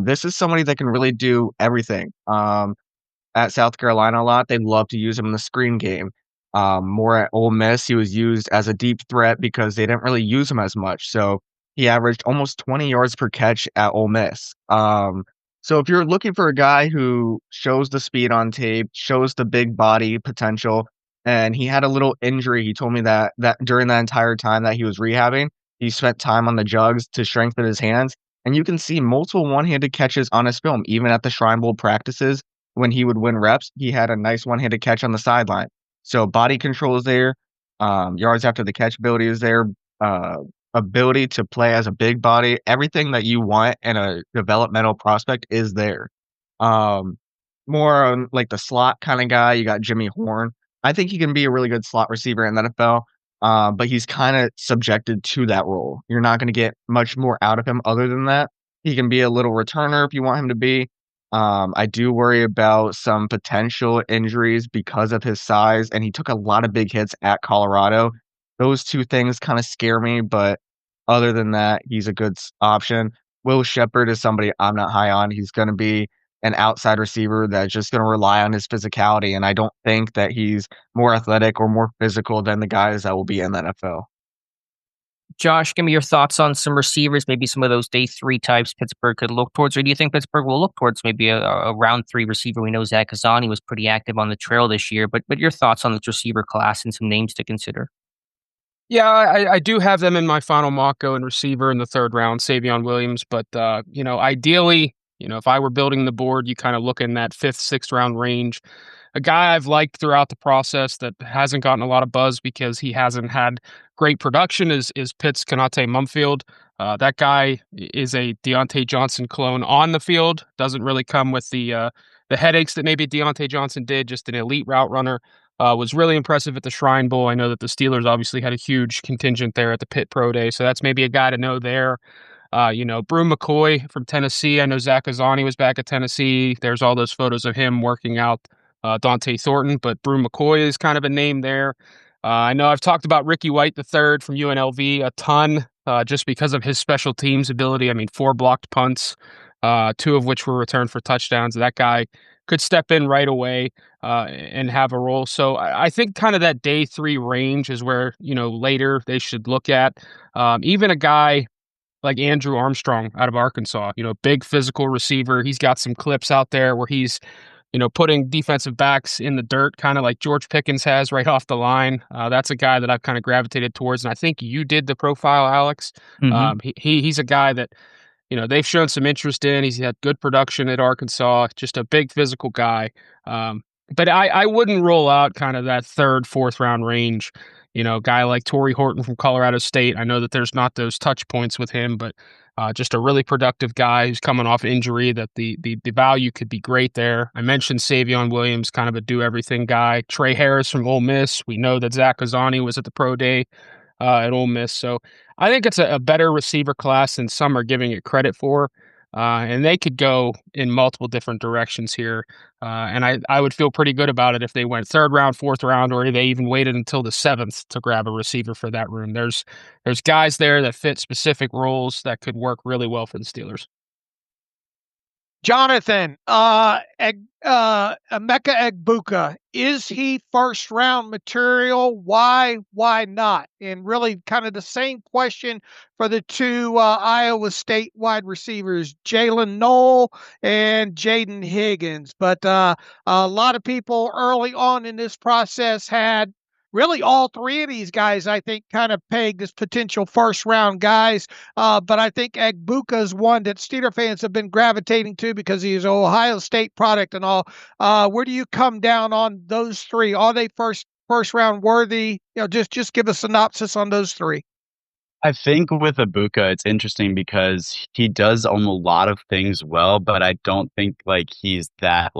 This is somebody that can really do everything. At South Carolina a lot, they love to use him in the screen game. More at Ole Miss, he was used as a deep threat because they didn't really use him as much. So he averaged almost 20 yards per catch at Ole Miss. So if you're looking for a guy who shows the speed on tape, shows the big body potential, and he had a little injury. He told me that during that entire time that he was rehabbing, he spent time on the jugs to strengthen his hands. And you can see multiple one-handed catches on his film, even at the Shrine Bowl practices. When he would win reps, he had a nice one-handed catch on the sideline. So body control is there, yards after the catch ability is there, ability to play as a big body. Everything that you want in a developmental prospect is there. More on like the slot kind of guy, you got Jimmy Horn. I think he can be a really good slot receiver in the NFL, but he's kind of subjected to that role. You're not going to get much more out of him other than that. He can be a little returner if you want him to be. I do worry about some potential injuries because of his size, and he took a lot of big hits at Colorado. Those two things kind of scare me, but other than that, he's a good option. Will Shepherd is somebody I'm not high on. He's going to be an outside receiver that's just going to rely on his physicality, and I don't think that he's more athletic or more physical than the guys that will be in the NFL. Josh, give me your thoughts on some receivers, maybe some of those day 3 types Pittsburgh could look towards, or do you think Pittsburgh will look towards maybe a round 3 receiver? We know Zach Kozora was pretty active on the trail this year, but your thoughts on this receiver class and some names to consider. Yeah, I do have them in my final mock going receiver in the 3rd round, Savion Williams. But, ideally, if I were building the board, you kind of look in that 5th, 6th round range. A guy I've liked throughout the process that hasn't gotten a lot of buzz because he hasn't had great production is Pitt's Konate Mumfield. That guy is a Deontay Johnson clone on the field. Doesn't really come with the headaches that maybe Deontay Johnson did. Just an elite route runner. Was really impressive at the Shrine Bowl. I know that the Steelers obviously had a huge contingent there at the Pitt Pro Day, so that's maybe a guy to know there. Brew McCoy from Tennessee. I know Zach Kozora was back at Tennessee. There's all those photos of him working out Dante Thornton, but Brew McCoy is kind of a name there. I know I've talked about Ricky White III from UNLV a ton just because of his special teams ability. I mean, 4 blocked punts, 2 of which were returned for touchdowns. That guy could step in right away and have a role. So I think kind of that day 3 range is where, later they should look at. Even a guy like Andrew Armstrong out of Arkansas, big physical receiver. He's got some clips out there where he's, putting defensive backs in the dirt, kind of like George Pickens has right off the line. That's a guy that I've kind of gravitated towards. And I think you did the profile, Alex. Mm-hmm. He's a guy that, they've shown some interest in. He's had good production at Arkansas, just a big physical guy. But I wouldn't roll out kind of that 3rd, 4th round range. A guy like Torrey Horton from Colorado State. I know that there's not those touch points with him, but just a really productive guy who's coming off injury. That the value could be great there. I mentioned Savion Williams, kind of a do everything guy. Trey Harris from Ole Miss. We know that Zach Ozani was at the pro day at Ole Miss, so I think it's a better receiver class than some are giving it credit for. And they could go in multiple different directions here. And I would feel pretty good about it if they went third round, fourth round, or they even waited until the seventh to grab a receiver for that room. There's guys there that fit specific roles that could work really well for the Steelers. Jonathan, Emeka Egbuka, is he first round material? Why not? And really kind of the same question for the two Iowa State wide receivers, Jalen Noel and Jaden Higgins. But a lot of people early on in this process had really all three of these guys, I think, kind of pegged as potential first round guys. But I think Egbuka is one that Steeler fans have been gravitating to because he's an Ohio State product and all. Where do you come down on those three? Are they first round worthy? Just give a synopsis on those three. I think with Ibuka, it's interesting because he does a lot of things well, but I don't think he's that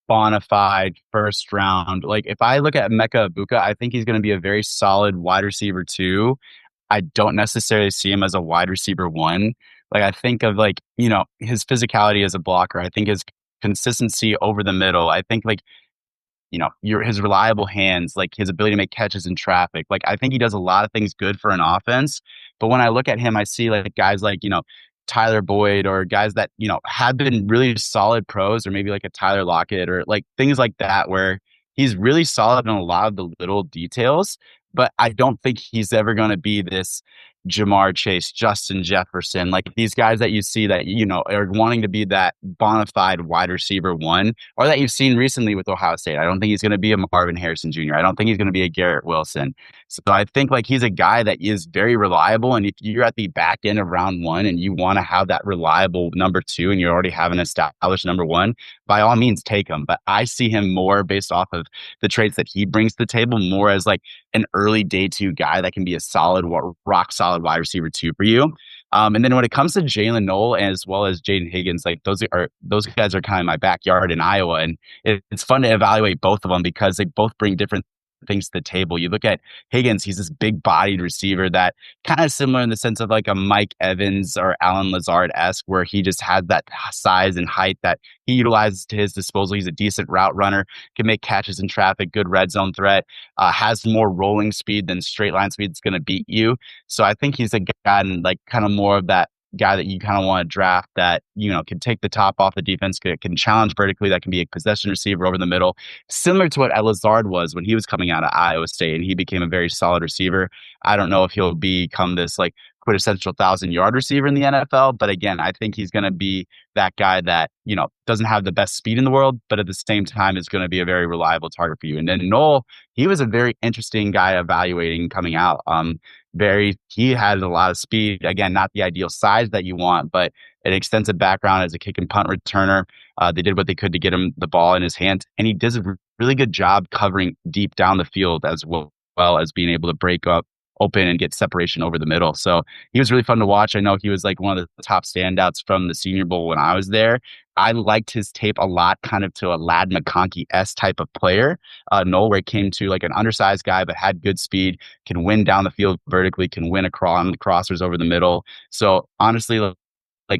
bona fide first round. If I look at Emeka Egbuka, I think he's going to be a very solid wide receiver too. I don't necessarily see him as a wide receiver one. I think of his physicality as a blocker. I think his consistency over the middle. I think his reliable hands, his ability to make catches in traffic. I think he does a lot of things good for an offense. But when I look at him, I see guys Tyler Boyd or guys that, have been really solid pros, or maybe a Tyler Lockett or things like that, where he's really solid in a lot of the little details. But I don't think he's ever going to be this Jamar Chase, Justin Jefferson, these guys that you see that, are wanting to be that bona fide wide receiver one, or that you've seen recently with Ohio State. I don't think he's going to be a Marvin Harrison Jr. I don't think he's going to be a Garrett Wilson. So I think he's a guy that is very reliable. And if you're at the back end of round one and you want to have that reliable number two and you already have an established number one, by all means take him. But I see him more based off of the traits that he brings to the table, more as an early day two guy that can be a solid, rock solid wide receiver two for you. And then when it comes to Jalen Noel as well as Jaden Higgins, those guys are kind of my backyard in Iowa, and it's fun to evaluate both of them because they both bring different things to the table. You look at Higgins, he's this big bodied receiver that kind of similar in the sense of a Mike Evans or Alan Lazard-esque, where he just has that size and height that he utilizes to his disposal. He's a decent route runner, can make catches in traffic, good red zone threat, has more rolling speed than straight line speed that's going to beat you. So I think he's a guy and kind of more of that guy that you kind of want to draft that, can take the top off the defense, can challenge vertically, that can be a possession receiver over the middle, similar to what Lazard was when he was coming out of Iowa State and he became a very solid receiver. I don't know if he'll become this quintessential 1,000-yard receiver in the NFL, but again, I think he's going to be that guy that, doesn't have the best speed in the world, but at the same time is going to be a very reliable target for you. And then Noel, he was a very interesting guy evaluating coming out. He had a lot of speed. Again, not the ideal size that you want, but an extensive background as a kick and punt returner. They did what they could to get him the ball in his hands, and he does a really good job covering deep down the field as well as being able to break up open and get separation over the middle. So he was really fun to watch. I know he was one of the top standouts from the Senior Bowl when I was there. I liked his tape a lot, kind of to a Lad McConkey-esque type of player. Noel, where it came to an undersized guy, but had good speed, can win down the field vertically, can win on the crossers over the middle. So honestly,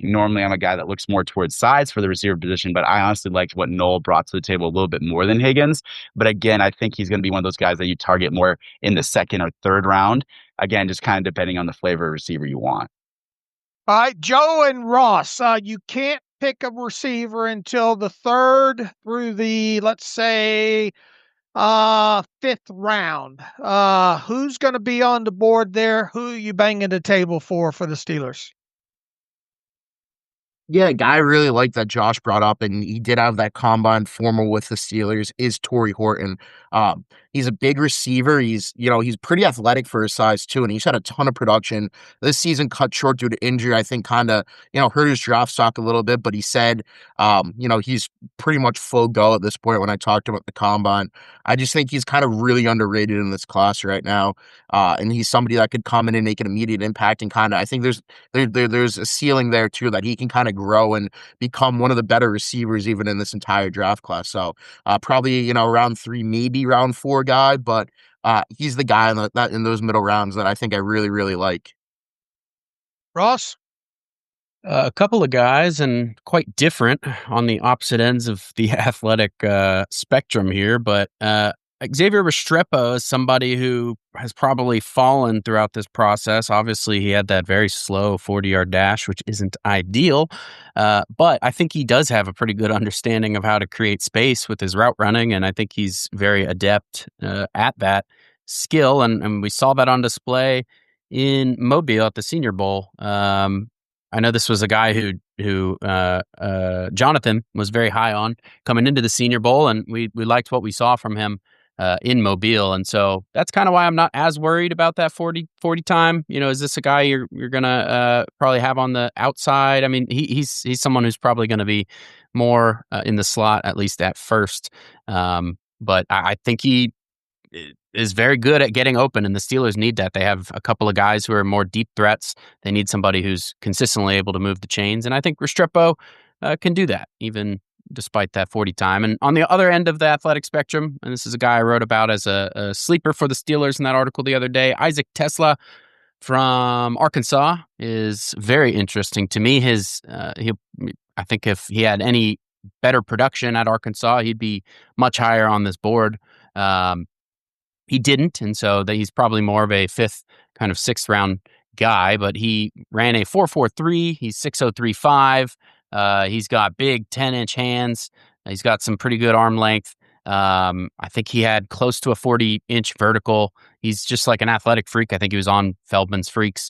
normally I'm a guy that looks more towards size for the receiver position, but I honestly liked what Noel brought to the table a little bit more than Higgins. But again, I think he's going to be one of those guys that you target more in the second or third round. Again, just kind of depending on the flavor of receiver you want. All right, Joe and Ross, you can't pick a receiver until the third through the, let's say, fifth round. Who's going to be on the board there? Who are you banging the table for the Steelers? Yeah, a guy I really like that Josh brought up, and he did have that combine formal with the Steelers, is Torrey Horton. He's a big receiver. He's pretty athletic for his size too, and he's had a ton of production. This season cut short due to injury. I think kind of, hurt his draft stock a little bit, but he said, he's pretty much full go at this point when I talked to him at the combine. I just think he's kind of really underrated in this class right now. And he's somebody that could come in and make an immediate impact, and I think there's a ceiling there too, that he can kind of grow and become one of the better receivers even in this entire draft class. So probably, round 3, maybe round 4 guy, but he's the guy in those middle rounds that I think I really, really like. Ross? A couple of guys, and quite different on the opposite ends of the athletic spectrum here, but Xavier Restrepo is somebody who has probably fallen throughout this process. Obviously, he had that very slow 40-yard dash, which isn't ideal, but I think he does have a pretty good understanding of how to create space with his route running, and I think he's very adept at that skill, and we saw that on display in Mobile at the Senior Bowl. I know this was a guy who Jonathan was very high on coming into the Senior Bowl, and we liked what we saw from him in Mobile. And so that's kind of why I'm not as worried about that 40 time. Is this a guy you're going to probably have on the outside? I mean, he's someone who's probably going to be more in the slot, at least at first. But I think he is very good at getting open, and the Steelers need that. They have a couple of guys who are more deep threats. They need somebody who's consistently able to move the chains, and I think Restrepo can do that, even despite that 40 time. And on the other end of the athletic spectrum, and this is a guy I wrote about as a sleeper for the Steelers in that article the other day, Isaac Tesla from Arkansas is very interesting to me. I think if he had any better production at Arkansas, he'd be much higher on this board. He didn't, and so he's probably more of a 5th, kind of 6th round guy, but he ran a 4.43. He's 6.035. He's got big 10-inch hands. He's got some pretty good arm length. I think he had close to a 40-inch vertical. He's just like an athletic freak. I think he was on Feldman's Freaks.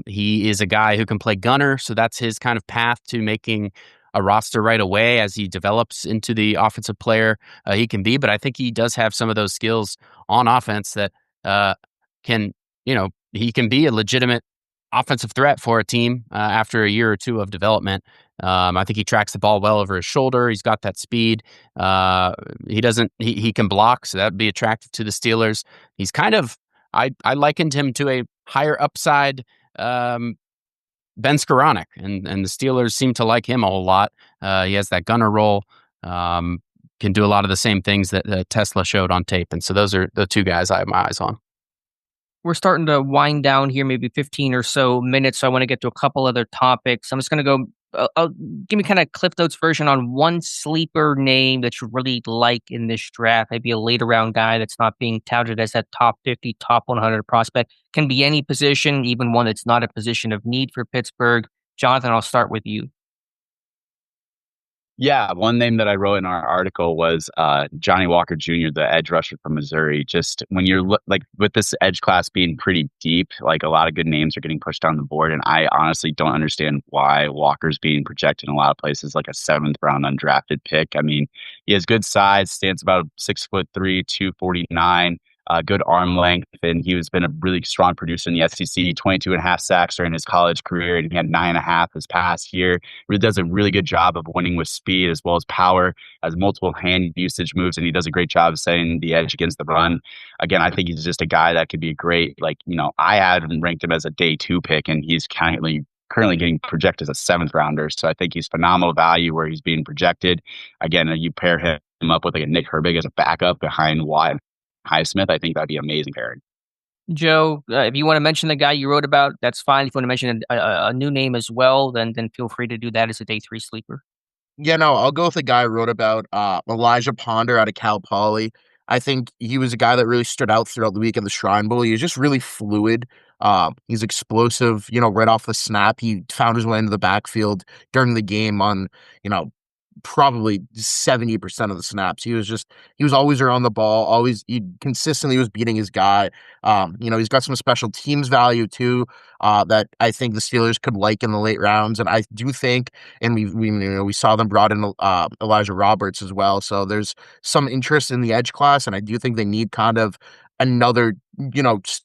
He is a guy who can play gunner, so that's his kind of path to making a roster right away as he develops into the offensive player he can be. But I think he does have some of those skills on offense that he can be a legitimate offensive threat for a team after a year or two of development. I think he tracks the ball well over his shoulder. He's got that speed. He can block, so that'd be attractive to the Steelers. He's kind of, I likened him to a higher upside Ben Skoranek, and the Steelers seem to like him a whole lot. He has that gunner role, can do a lot of the same things that Tesla showed on tape. And so those are the two guys I have my eyes on. We're starting to wind down here, maybe 15 or so minutes. So I want to get to a couple other topics. I'm just going to go, give me kind of Cliff Notes version on one sleeper name that you really like in this draft. Maybe a later round guy that's not being touted as that top 50, top 100 prospect. Can be any position, even one that's not a position of need for Pittsburgh. Jonathan, I'll start with you. Yeah, one name that I wrote in our article was Johnny Walker Jr., the edge rusher from Missouri. Just when you're with this edge class being pretty deep, like a lot of good names are getting pushed down the board, and I honestly don't understand why Walker's being projected in a lot of places like a 7th round undrafted pick. I mean, he has good size, stands about 6'3", 249. Good arm length, and he has been a really strong producer in the SEC. 22.5 sacks during his college career, and he had 9.5 this past year. Really does a really good job of winning with speed as well as power, has multiple hand usage moves, and he does a great job of setting the edge against the run. Again, I think he's just a guy that could be a great, I had him ranked him as a day 2 pick, and he's currently getting projected as a 7th rounder. So I think he's phenomenal value where he's being projected. Again, you pair him up with like a Nick Herbig as a backup behind Watt Highsmith, I think that'd be an amazing pairing. Joe, if you want to mention the guy you wrote about, that's fine. If you want to mention a new name as well, then feel free to do that as a day 3 sleeper. Yeah, no, I'll go with the guy I wrote about, Elijah Ponder out of Cal Poly. I think he was a guy that really stood out throughout the week in the Shrine Bowl. He was just really fluid. He's explosive, right off the snap. He found his way into the backfield during the game on, probably 70% of the snaps. He was always around the ball, he consistently was beating his guy. He's got some special teams value too, that I think the Steelers could like in the late rounds. And I do think, and we saw them brought in Elijah Roberts as well. So there's some interest in the edge class, and I do think they need kind of another,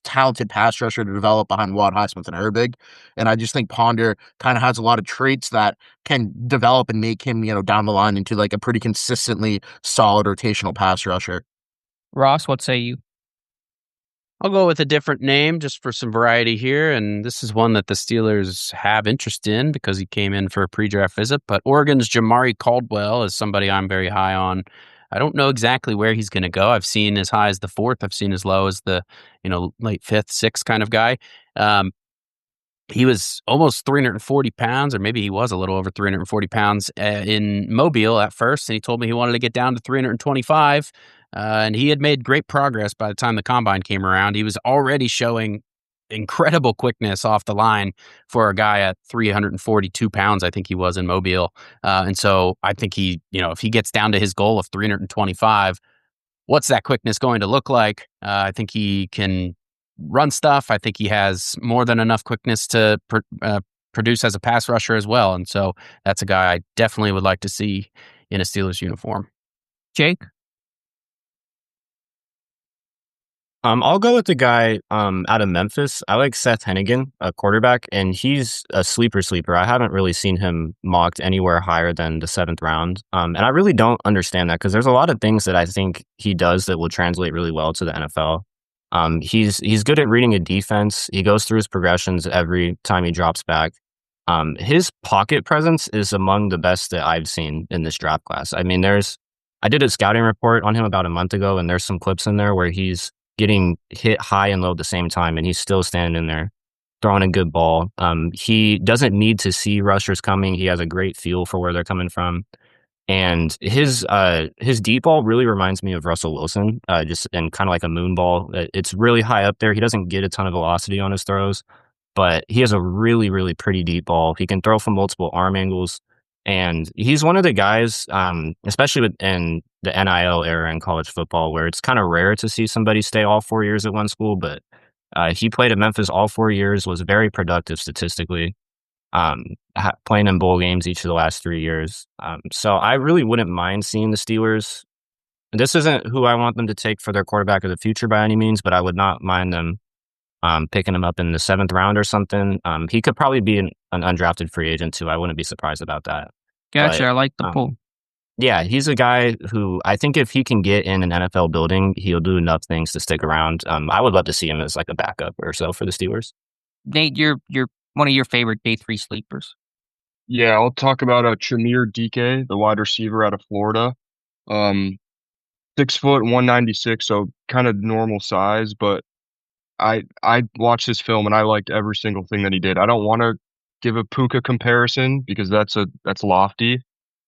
talented pass rusher to develop behind Watt, Highsmith, and Herbig. And I just think Ponder kind of has a lot of traits that can develop and make him, down the line into like a pretty consistently solid rotational pass rusher. Ross, what say you? I'll go with a different name just for some variety here, and this is one that the Steelers have interest in because he came in for a pre-draft visit, but Oregon's Jamari Caldwell is somebody I'm very high on. I don't know exactly where he's going to go. I've seen as high as the 4th. I've seen as low as the, late 5th, 6th kind of guy. He was almost 340 pounds, or maybe he was a little over 340 pounds in Mobile at first, and he told me he wanted to get down to 325, and he had made great progress by the time the combine came around. He was already showing incredible quickness off the line for a guy at 342 pounds, I think he was in Mobile. And so I think he, if he gets down to his goal of 325, what's that quickness going to look like? I think he can run stuff. I think he has more than enough quickness to produce as a pass rusher as well. And so that's a guy I definitely would like to see in a Steelers uniform. Jake? I'll go with the guy out of Memphis. I like Seth Hennigan, a quarterback, and he's a sleeper. I haven't really seen him mocked anywhere higher than the 7th round. And I really don't understand that because there's a lot of things that I think he does that will translate really well to the NFL. He's good at reading a defense. He goes through his progressions every time he drops back. His pocket presence is among the best that I've seen in this draft class. I mean, I did a scouting report on him about a month ago, and there's some clips in there where he's getting hit high and low at the same time, and he's still standing in there throwing a good ball. He doesn't need to see rushers coming. He has a great feel for where they're coming from. And his deep ball really reminds me of Russell Wilson, just in kind of like a moon ball. It's really high up there. He doesn't get a ton of velocity on his throws, but he has a really, really pretty deep ball. He can throw from multiple arm angles. And he's one of the guys, especially in the NIL era in college football, where it's kind of rare to see somebody stay all 4 years at one school. But he played at Memphis all 4 years, was very productive statistically, playing in bowl games each of the last 3 years. So I really wouldn't mind seeing the Steelers. This isn't who I want them to take for their quarterback of the future by any means, but I would not mind them picking him up in the 7th round or something. He could probably be an undrafted free agent too. I wouldn't be surprised about that. Gotcha. But, I like the pull. Yeah, he's a guy who I think if he can get in an NFL building, he'll do enough things to stick around. I would love to see him as like a backup or so for the Steelers. Nate, you're one of your favorite day 3 sleepers. Yeah, I'll talk about Tremere DK, the wide receiver out of Florida. 6 foot, 196, so kind of normal size, but I watched this film and I liked every single thing that he did. I don't want to give a Puka comparison because that's lofty,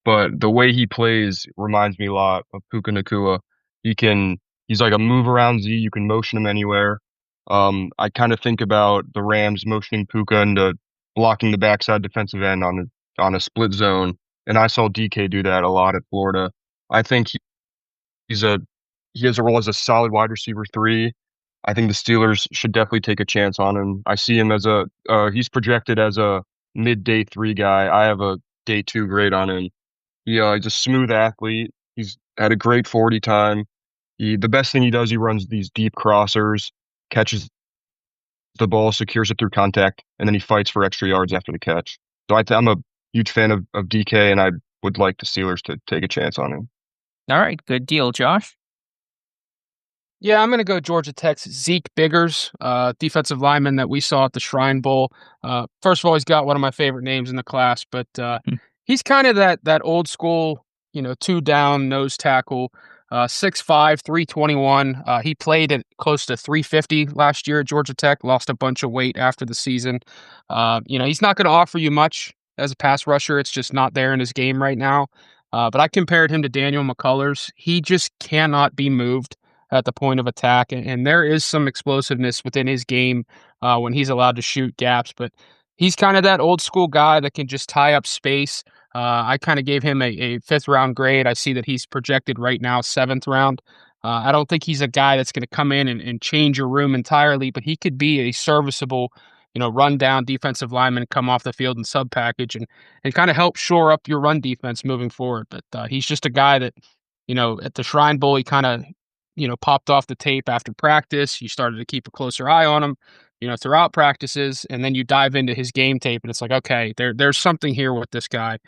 but the way he plays reminds me a lot of Puka Nacua. He's like a move around Z. You can motion him anywhere. I kind of think about the Rams motioning Puka into blocking the backside defensive end on a split zone, and I saw DK do that a lot at Florida. I think he has a role as a solid wide receiver 3. I think the Steelers should definitely take a chance on him. I see him as he's projected as a mid-day 3 guy. I have a day 2 grade on him. He's a smooth athlete. He's had a great 40 time. The best thing he does, he runs these deep crossers, catches the ball, secures it through contact, and then he fights for extra yards after the catch. So I'm a huge fan of DK, and I would like the Steelers to take a chance on him. All right, good deal, Josh. Yeah, I'm going to go Georgia Tech's Zeke Biggers, defensive lineman that we saw at the Shrine Bowl. First of all, he's got one of my favorite names in the class, but he's kind of that old school, 2 down nose tackle, 6'5", 321. He played at close to 350 last year at Georgia Tech, lost a bunch of weight after the season. He's not going to offer you much as a pass rusher. It's just not there in his game right now. But I compared him to Daniel McCullers. He just cannot be moved at the point of attack, and there is some explosiveness within his game when he's allowed to shoot gaps, but he's kind of that old school guy that can just tie up space, I kind of gave him a 5th-round grade. I see that he's projected right now 7th round. I don't think he's a guy that's going to come in and change your room entirely, but he could be a serviceable, run down defensive lineman, come off the field and sub package and kind of help shore up your run defense moving forward. But he's just a guy that, at the Shrine Bowl, he kind of, popped off the tape after practice. You started to keep a closer eye on him, throughout practices, and then you dive into his game tape and it's like, okay, there's something here with this guy.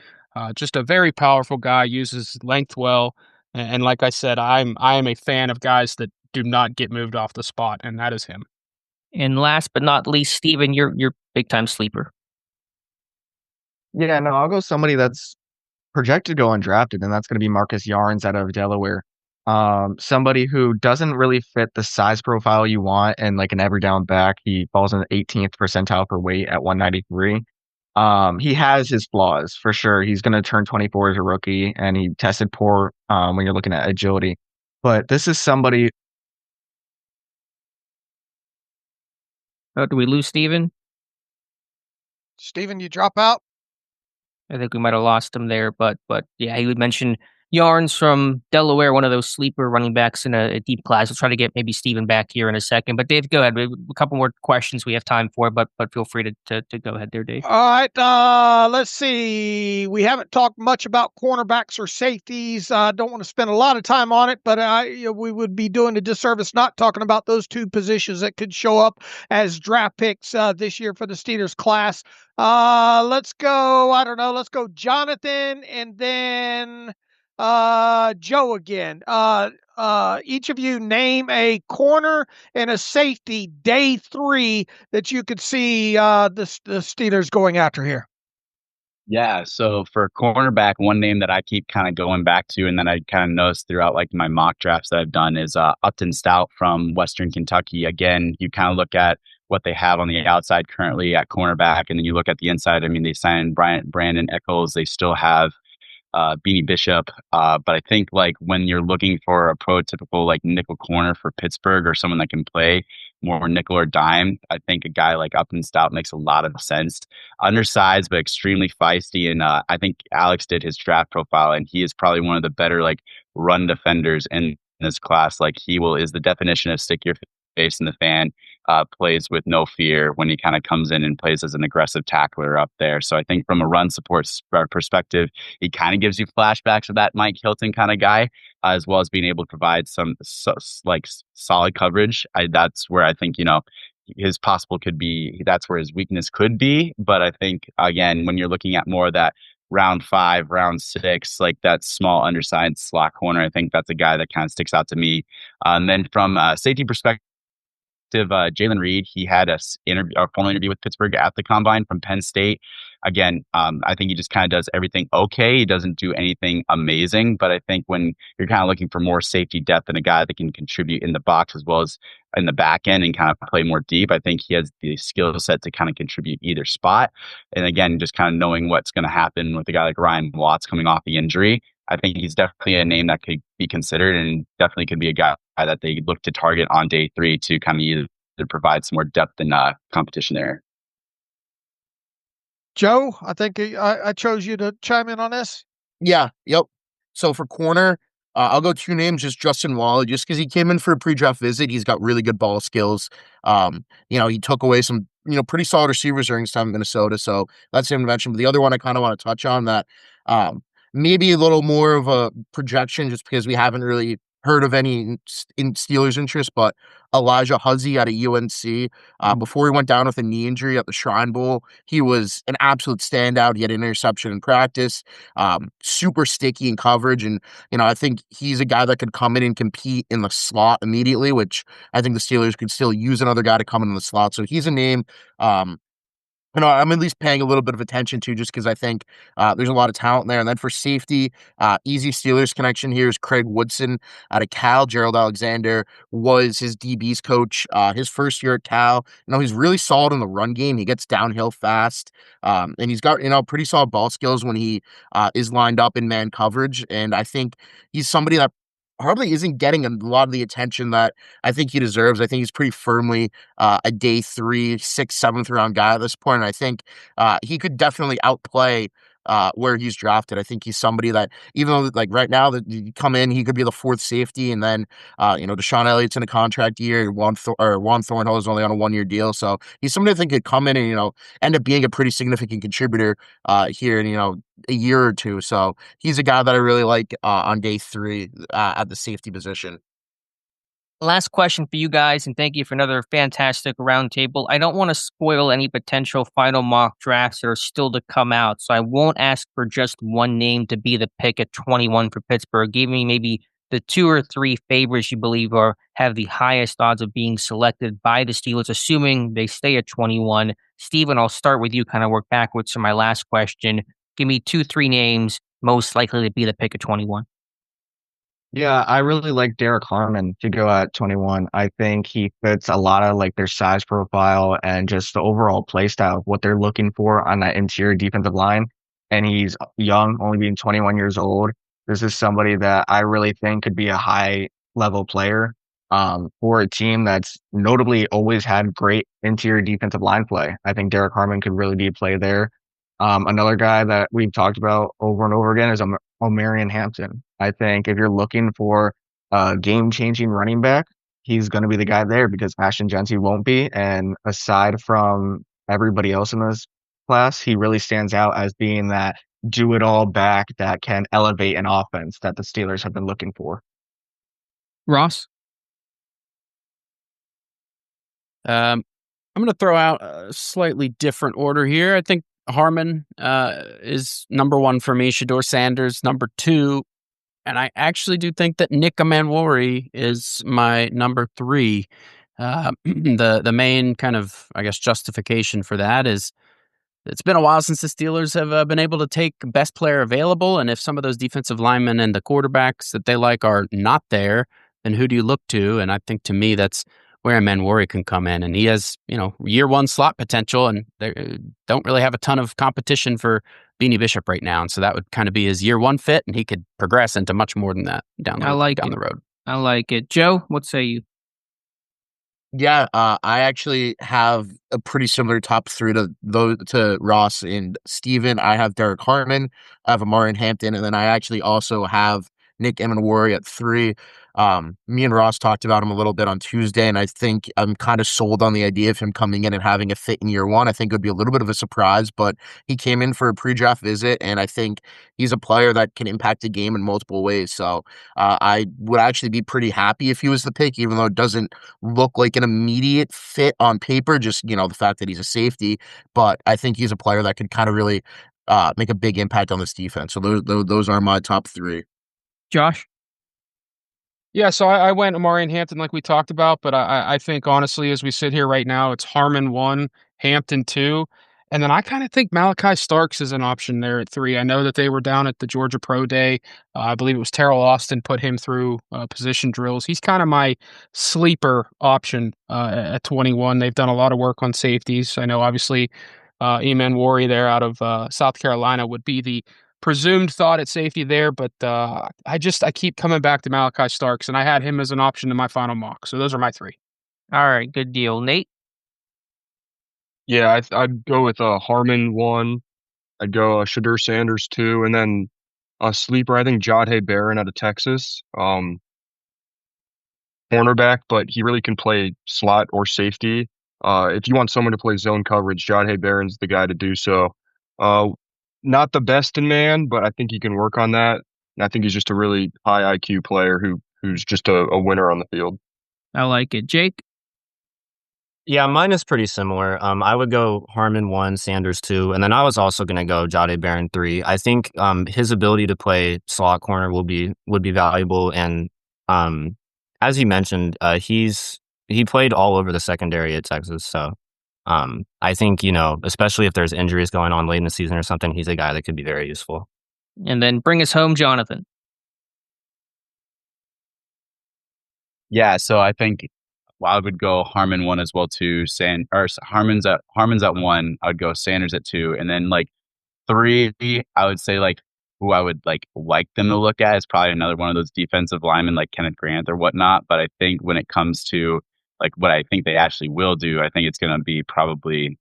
Just a very powerful guy, uses length well. And like I said, I am a fan of guys that do not get moved off the spot, and that is him. And last but not least, Steven, your big time sleeper. Yeah, no, I'll go somebody that's projected to go undrafted, and that's going to be Marcus Yarns out of Delaware. Somebody who doesn't really fit the size profile you want, and like an every down back, he falls in the 18th percentile for weight at 193. He has his flaws for sure. He's going to turn 24 as a rookie, and he tested poor when you're looking at agility. But this is somebody. Oh, do we lose Steven? Steven, you drop out? I think we might have lost him there, but yeah, he would mention Yarns from Delaware, one of those sleeper running backs in a deep class. We'll try to get maybe Steven back here in a second. But Dave, go ahead. We have a couple more questions we have time for, but feel free to go ahead there, Dave. All right. Let's see. We haven't talked much about cornerbacks or safeties. Don't want to spend a lot of time on it, but we would be doing a disservice not talking about those two positions that could show up as draft picks this year for the Steelers class. Let's go. I don't know. Let's go Jonathan and then Joe again. Each of you name a corner and a safety day 3 that you could see the Steelers going after here. Yeah, so for cornerback, one name that I keep kind of going back to and that I kind of noticed throughout like my mock drafts that I've done is Upton Stout from Western Kentucky. Again, you kind of look at what they have on the outside currently at cornerback, and then you look at the inside. I mean, they signed Brandon Echols. They still have Beanie Bishop. But I think like when you're looking for a prototypical like nickel corner for Pittsburgh or someone that can play more nickel or dime, I think a guy like Upton Stout makes a lot of sense. Undersized, but extremely feisty. And I think Alex did his draft profile, and he is probably one of the better like run defenders in this class. Like is the definition of stick your face in the fan. Plays with no fear when he kind of comes in and plays as an aggressive tackler up there. So I think from a run support perspective, he kind of gives you flashbacks of that Mike Hilton kind of guy, as well as being able to provide some solid coverage. That's where I think, his possible could be, that's where his weakness could be. But I think, again, when you're looking at more of that round 5, round 6, like that small undersized slot corner, I think that's a guy that kind of sticks out to me. And then from a safety perspective, Jalen Reed, he had a formal interview with Pittsburgh at the Combine from Penn State. Again, I think he just kind of does everything okay. He doesn't do anything amazing, but I think when you're kind of looking for more safety depth and a guy that can contribute in the box as well as in the back end and kind of play more deep, I think he has the skill set to kind of contribute either spot. And again, just kind of knowing what's going to happen with a guy like Ryan Watts coming off the injury, I think he's definitely a name that could be considered and definitely could be a guy that they look to target on day 3 to kind of either provide some more depth and competition there. Joe, I think I chose you to chime in on this. Yeah. Yep. So for corner, I'll go 2 names, just Justin Waller, just because he came in for a pre-draft visit. He's got really good ball skills. He took away some, pretty solid receivers during his time in Minnesota. So that's him to mention. But the other one I kind of want to touch on that maybe a little more of a projection just because we haven't really heard of any in Steelers interest, but Elijah Huzzy out of UNC. Before he went down with a knee injury at the Shrine Bowl, he was an absolute standout. He had an interception in practice, super sticky in coverage. And, I think he's a guy that could come in and compete in the slot immediately, which I think the Steelers could still use another guy to come in the slot. So he's a name I'm at least paying a little bit of attention to just because I think there's a lot of talent there. And then for safety, easy Steelers connection here is Craig Woodson out of Cal. Gerald Alexander was his DB's coach his first year at Cal. He's really solid in the run game. He gets downhill fast. And he's got, pretty solid ball skills when he is lined up in man coverage. And I think he's somebody that probably isn't getting a lot of the attention that I think he deserves. I think he's pretty firmly a day 3, 6, 7th round guy at this point. And I think he could definitely outplay where he's drafted. I think he's somebody that, even though like right now that you come in, he could be the fourth safety, and then Deshaun Elliott's in a contract year, Juan Thornhill is only on a 1-year deal, so he's somebody I think could come in and end up being a pretty significant contributor here in a year or two. So he's a guy that I really like on day 3 at the safety position. Last question for you guys, and thank you for another fantastic roundtable. I don't want to spoil any potential final mock drafts that are still to come out, so I won't ask for just one name to be the pick at 21 for Pittsburgh. Give me maybe the 2 or 3 favorites you believe have the highest odds of being selected by the Steelers, assuming they stay at 21. Steven, I'll start with you, kind of work backwards for my last question. Give me 2, 3 names most likely to be the pick at 21. Yeah, I really like Derek Harmon to go at 21. I think he fits a lot of like their size profile and just the overall play style of what they're looking for on that interior defensive line. And he's young, only being 21 years old. This is somebody that I really think could be a high level player for a team that's notably always had great interior defensive line play. I think Derek Harmon could really be a play there. Another guy that we've talked about over and over again is Omarion Hampton. I think if you're looking for a game-changing running back, he's going to be the guy there because Ashton Genty won't be. And aside from everybody else in this class, he really stands out as being that do-it-all back that can elevate an offense that the Steelers have been looking for. Ross? I'm going to throw out a slightly different order here. I think Harmon is number 1 for me. Shadur Sanders, number 2. And I actually do think that Nick Amanwori is my number 3. The main kind of, I guess, justification for that is it's been a while since the Steelers have been able to take best player available. And if some of those defensive linemen and the quarterbacks that they like are not there, then who do you look to? And I think to me, that's where Amanwori can come in. And he has, year 1 slot potential, and they don't really have a ton of competition for Beanie Bishop right now. And so that would kind of be his year 1 fit, and he could progress into much more than that down the road. I like it. Joe, what say you? Yeah, I actually have a pretty similar top 3 to Ross and Steven. I have Derek Harmon, I have Omarion Hampton, and then I actually also have Nick Amanwori at 3. Me and Ross talked about him a little bit on Tuesday, and I think I'm kind of sold on the idea of him coming in and having a fit in year 1. I think it would be a little bit of a surprise, but he came in for a pre-draft visit, and I think he's a player that can impact the game in multiple ways. So I would actually be pretty happy if he was the pick, even though it doesn't look like an immediate fit on paper, just, the fact that he's a safety. But I think he's a player that could kind of really make a big impact on this defense. So those are my top 3. Josh? Yeah, so I went Omarion Hampton like we talked about, but I think honestly, as we sit here right now, it's Harmon 1, Hampton 2, and then I kind of think Malachi Starks is an option there at 3. I know that they were down at the Georgia Pro Day. I believe it was Terrell Austin put him through position drills. He's kind of my sleeper option at 21. They've done a lot of work on safeties. I know obviously Amanwori there out of South Carolina would be the presumed thought at safety there, but I keep coming back to Malachi Starks, and I had him as an option in my final mock. So those are my 3. All right, good deal. Nate? Yeah, I'd go with Harmon 1. I'd go Shadur Sanders 2, and then a sleeper. I think Jahdae Barron out of Texas, cornerback, but he really can play slot or safety. If you want someone to play zone coverage, Jahdae Barron's the guy to do so. Not the best in man, but I think he can work on that. And I think he's just a really high IQ player who's just a winner on the field. I like it. Jake? Yeah, mine is pretty similar. I would go Harmon 1, Sanders 2, and then I was also going to go Jahdae Barron 3. I think his ability to play slot corner would be valuable, and as you mentioned, he played all over the secondary at Texas, so I think, especially if there's injuries going on late in the season or something, he's a guy that could be very useful. And then bring us home, Jonathan. Yeah, so I think I would go Harmon 1 as well too. Harmon's at 1. I would go Sanders at 2, and then 3. I would say who I would like them to look at is probably another one of those defensive linemen like Kenneth Grant or whatnot. But I think when it comes to what I think they actually will do, I think it's going to be probably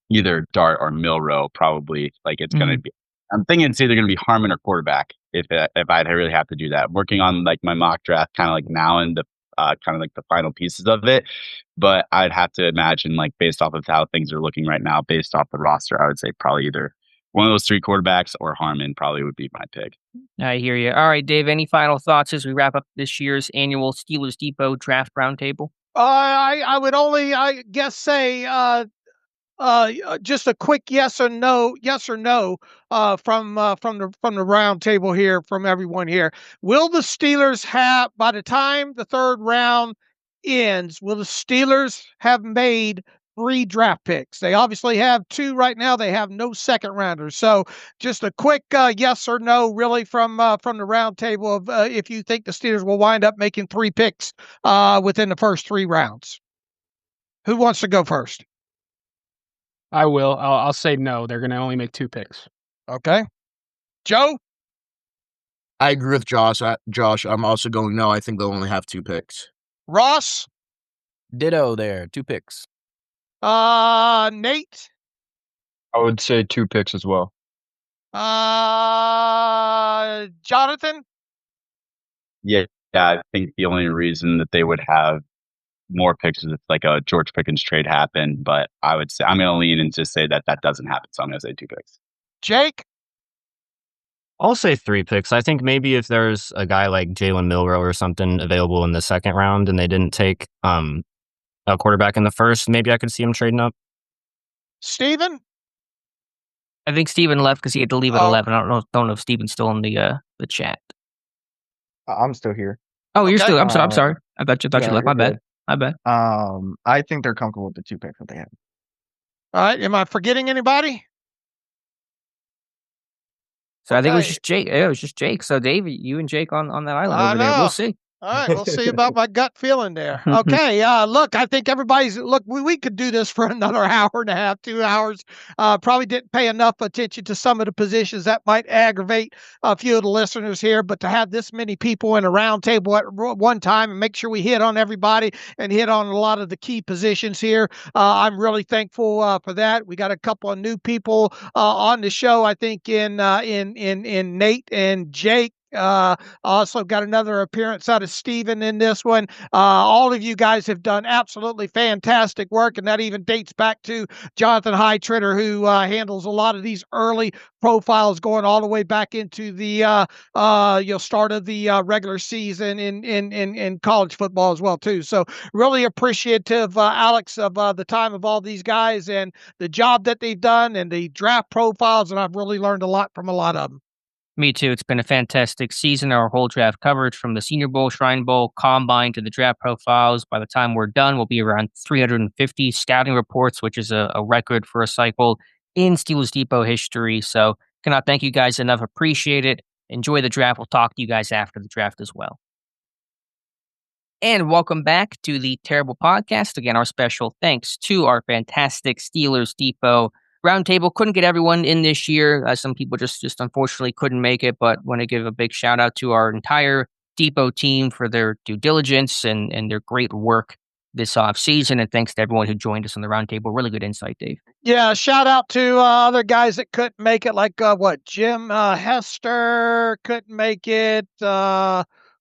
either Dart or Milrow. Probably it's going to be. I'm thinking it's either going to be Harmon or quarterback if I'd really have to do that. Working on like my mock draft kind of like now and the kind of like the final pieces of it. But I'd have to imagine like based off of how things are looking right now, based off the roster, I would say probably either one of those three quarterbacks or Harmon probably would be my pick. I hear you. All right, Dave, any final thoughts as we wrap up this year's annual Steelers Depot Draft Roundtable? I would only, I guess, say just a quick yes or no from the round table here from everyone here. Will the Steelers have, by the time the third round ends, will the Steelers have made 3 draft picks? They obviously have 2 right now. They have no second rounders. So just a quick yes or no, really, from the round table of if you think the Steelers will wind up making 3 picks within the first 3 rounds. Who wants to go first? I will. I'll say no. They're going to only make 2 picks. Okay. Joe? I agree with Josh. I'm also going no. I think they'll only have 2 picks. Ross? Ditto there. 2 picks. Nate? I would say 2 picks as well. Jonathan? Yeah, I think the only reason that they would have more picks is if like a George Pickens trade happened, but I would say I'm going to lean and just say that doesn't happen. So I'm going to say 2 picks. Jake? I'll say 3 picks. I think maybe if there's a guy like Jalen Milroe or something available in the second round and they didn't take a quarterback in the first, maybe I could see him trading up. Steven? I think Steven left because he had to leave at 11. I don't know if Steven's still in the chat. I'm still here. Oh, you're Okay. still. I'm sorry. I thought you Yeah, left. you're My bad. I think they're comfortable with the 2 picks that they have. All right. Am I forgetting anybody? So I think it was Okay. just Jake. Yeah, it was just Jake. So Dave, you and Jake on that island I over there. know. We'll see. All right, we'll see about my gut feeling there. Okay, look, I think we could do this for another hour and a half, 2 hours. Probably didn't pay enough attention to some of the positions that might aggravate a few of the listeners here, but to have this many people in a round table at one time and make sure we hit on everybody and hit on a lot of the key positions here, I'm really thankful for that. We got a couple of new people on the show, I think in Nate and Jake. Also got another appearance out of Steven in this one. All of you guys have done absolutely fantastic work, and that even dates back to Jonathan Heitritter, who handles a lot of these early profiles going all the way back into the start of the regular season in college football as well too. So really appreciative, Alex, of the time of all these guys and the job that they've done and the draft profiles, and I've really learned a lot from a lot of them. Me too. It's been a fantastic season. Our whole draft coverage from the Senior Bowl, Shrine Bowl, Combine to the draft profiles. By the time we're done, we'll be around 350 scouting reports, which is a record for a cycle in Steelers Depot history. So cannot thank you guys enough. Appreciate it. Enjoy the draft. We'll talk to you guys after the draft as well. And welcome back to the Terrible Podcast. Again, our special thanks to our fantastic Steelers Depot Roundtable. Couldn't get everyone in this year. Some people just unfortunately couldn't make it, but want to give a big shout out to our entire Depot team for their due diligence and their great work this off season. And thanks to everyone who joined us on the Roundtable. Really good insight, Dave. Yeah, shout out to other guys that couldn't make it, like Jim Hester couldn't make it.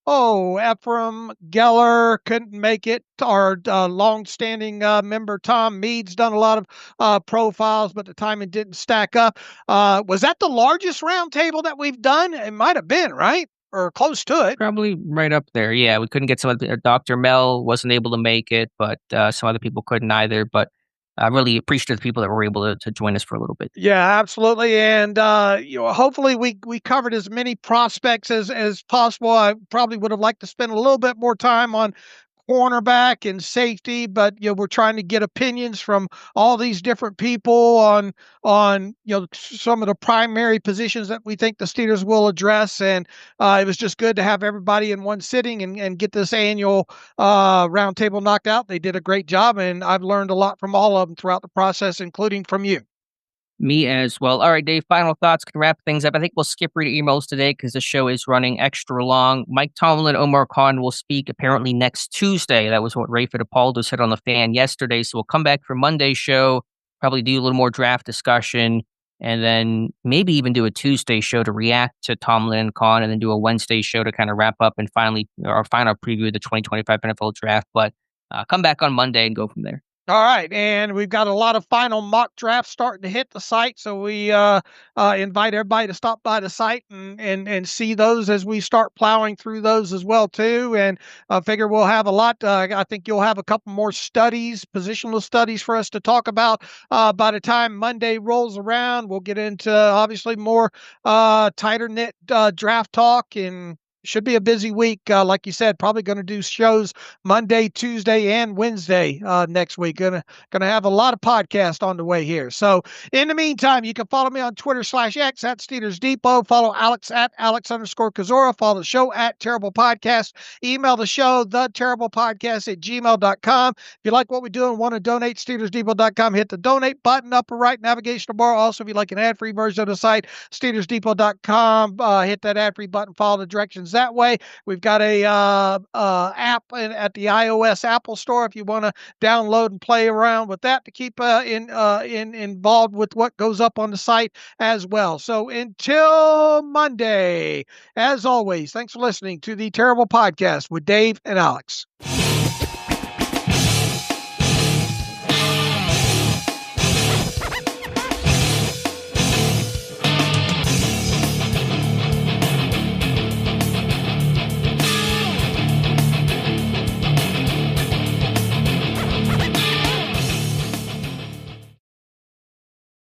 Ephraim Geller couldn't make it. Our long-standing member Tom Mead's done a lot of profiles, but the timing didn't stack up. Was that the largest roundtable that we've done? It might have been, right? Or close to it. Probably right up there. Yeah, we couldn't get some of Dr. Mel wasn't able to make it, but some other people couldn't either. But I really appreciate the people that were able to join us for a little bit. Yeah, absolutely. And, hopefully we covered as many prospects as possible. I probably would have liked to spend a little bit more time on cornerback and safety, but we're trying to get opinions from all these different people on some of the primary positions that we think the Steelers will address. And it was just good to have everybody in one sitting and get this annual roundtable knocked out. They did a great job, and I've learned a lot from all of them throughout the process, including from you. Me as well. All right, Dave, final thoughts. Can wrap things up. I think we'll skip reading emails today because the show is running extra long. Mike Tomlin, Omar Khan will speak apparently next Tuesday. That was what Ray Fittipaldo said on the Fan yesterday. So we'll come back for Monday's show, probably do a little more draft discussion. and then maybe even do a Tuesday show to react to Tomlin and Khan, and then do a Wednesday show to kind of wrap up and finally our final preview of the 2025 NFL draft. But come back on Monday and go from there. All right, and we've got a lot of final mock drafts starting to hit the site, so we invite everybody to stop by the site and see those as we start plowing through those as well too. And I figure we'll have a lot. I think you'll have a couple more studies, positional studies for us to talk about by the time Monday rolls around. We'll get into obviously more tighter knit draft talk, and should be a busy week. Like you said, probably going to do shows Monday, Tuesday, and Wednesday next week. Gonna have a lot of podcasts on the way here. So in the meantime, you can follow me on Twitter/X at Steelers Depot. Follow Alex at Alex_Kozora. Follow the show at Terrible Podcast. Email the show, theterriblepodcast@gmail.com. If you like what we do and want to donate, SteelersDepot.com. Hit the donate button, upper right navigational bar. Also, if you like an ad-free version of the site, SteelersDepot.com. Hit that ad-free button. Follow the directions that way. We've got a app at the iOS Apple Store if you want to download and play around with that to keep involved with what goes up on the site as well. So until Monday, as always, thanks for listening to the Terrible Podcast with Dave and Alex.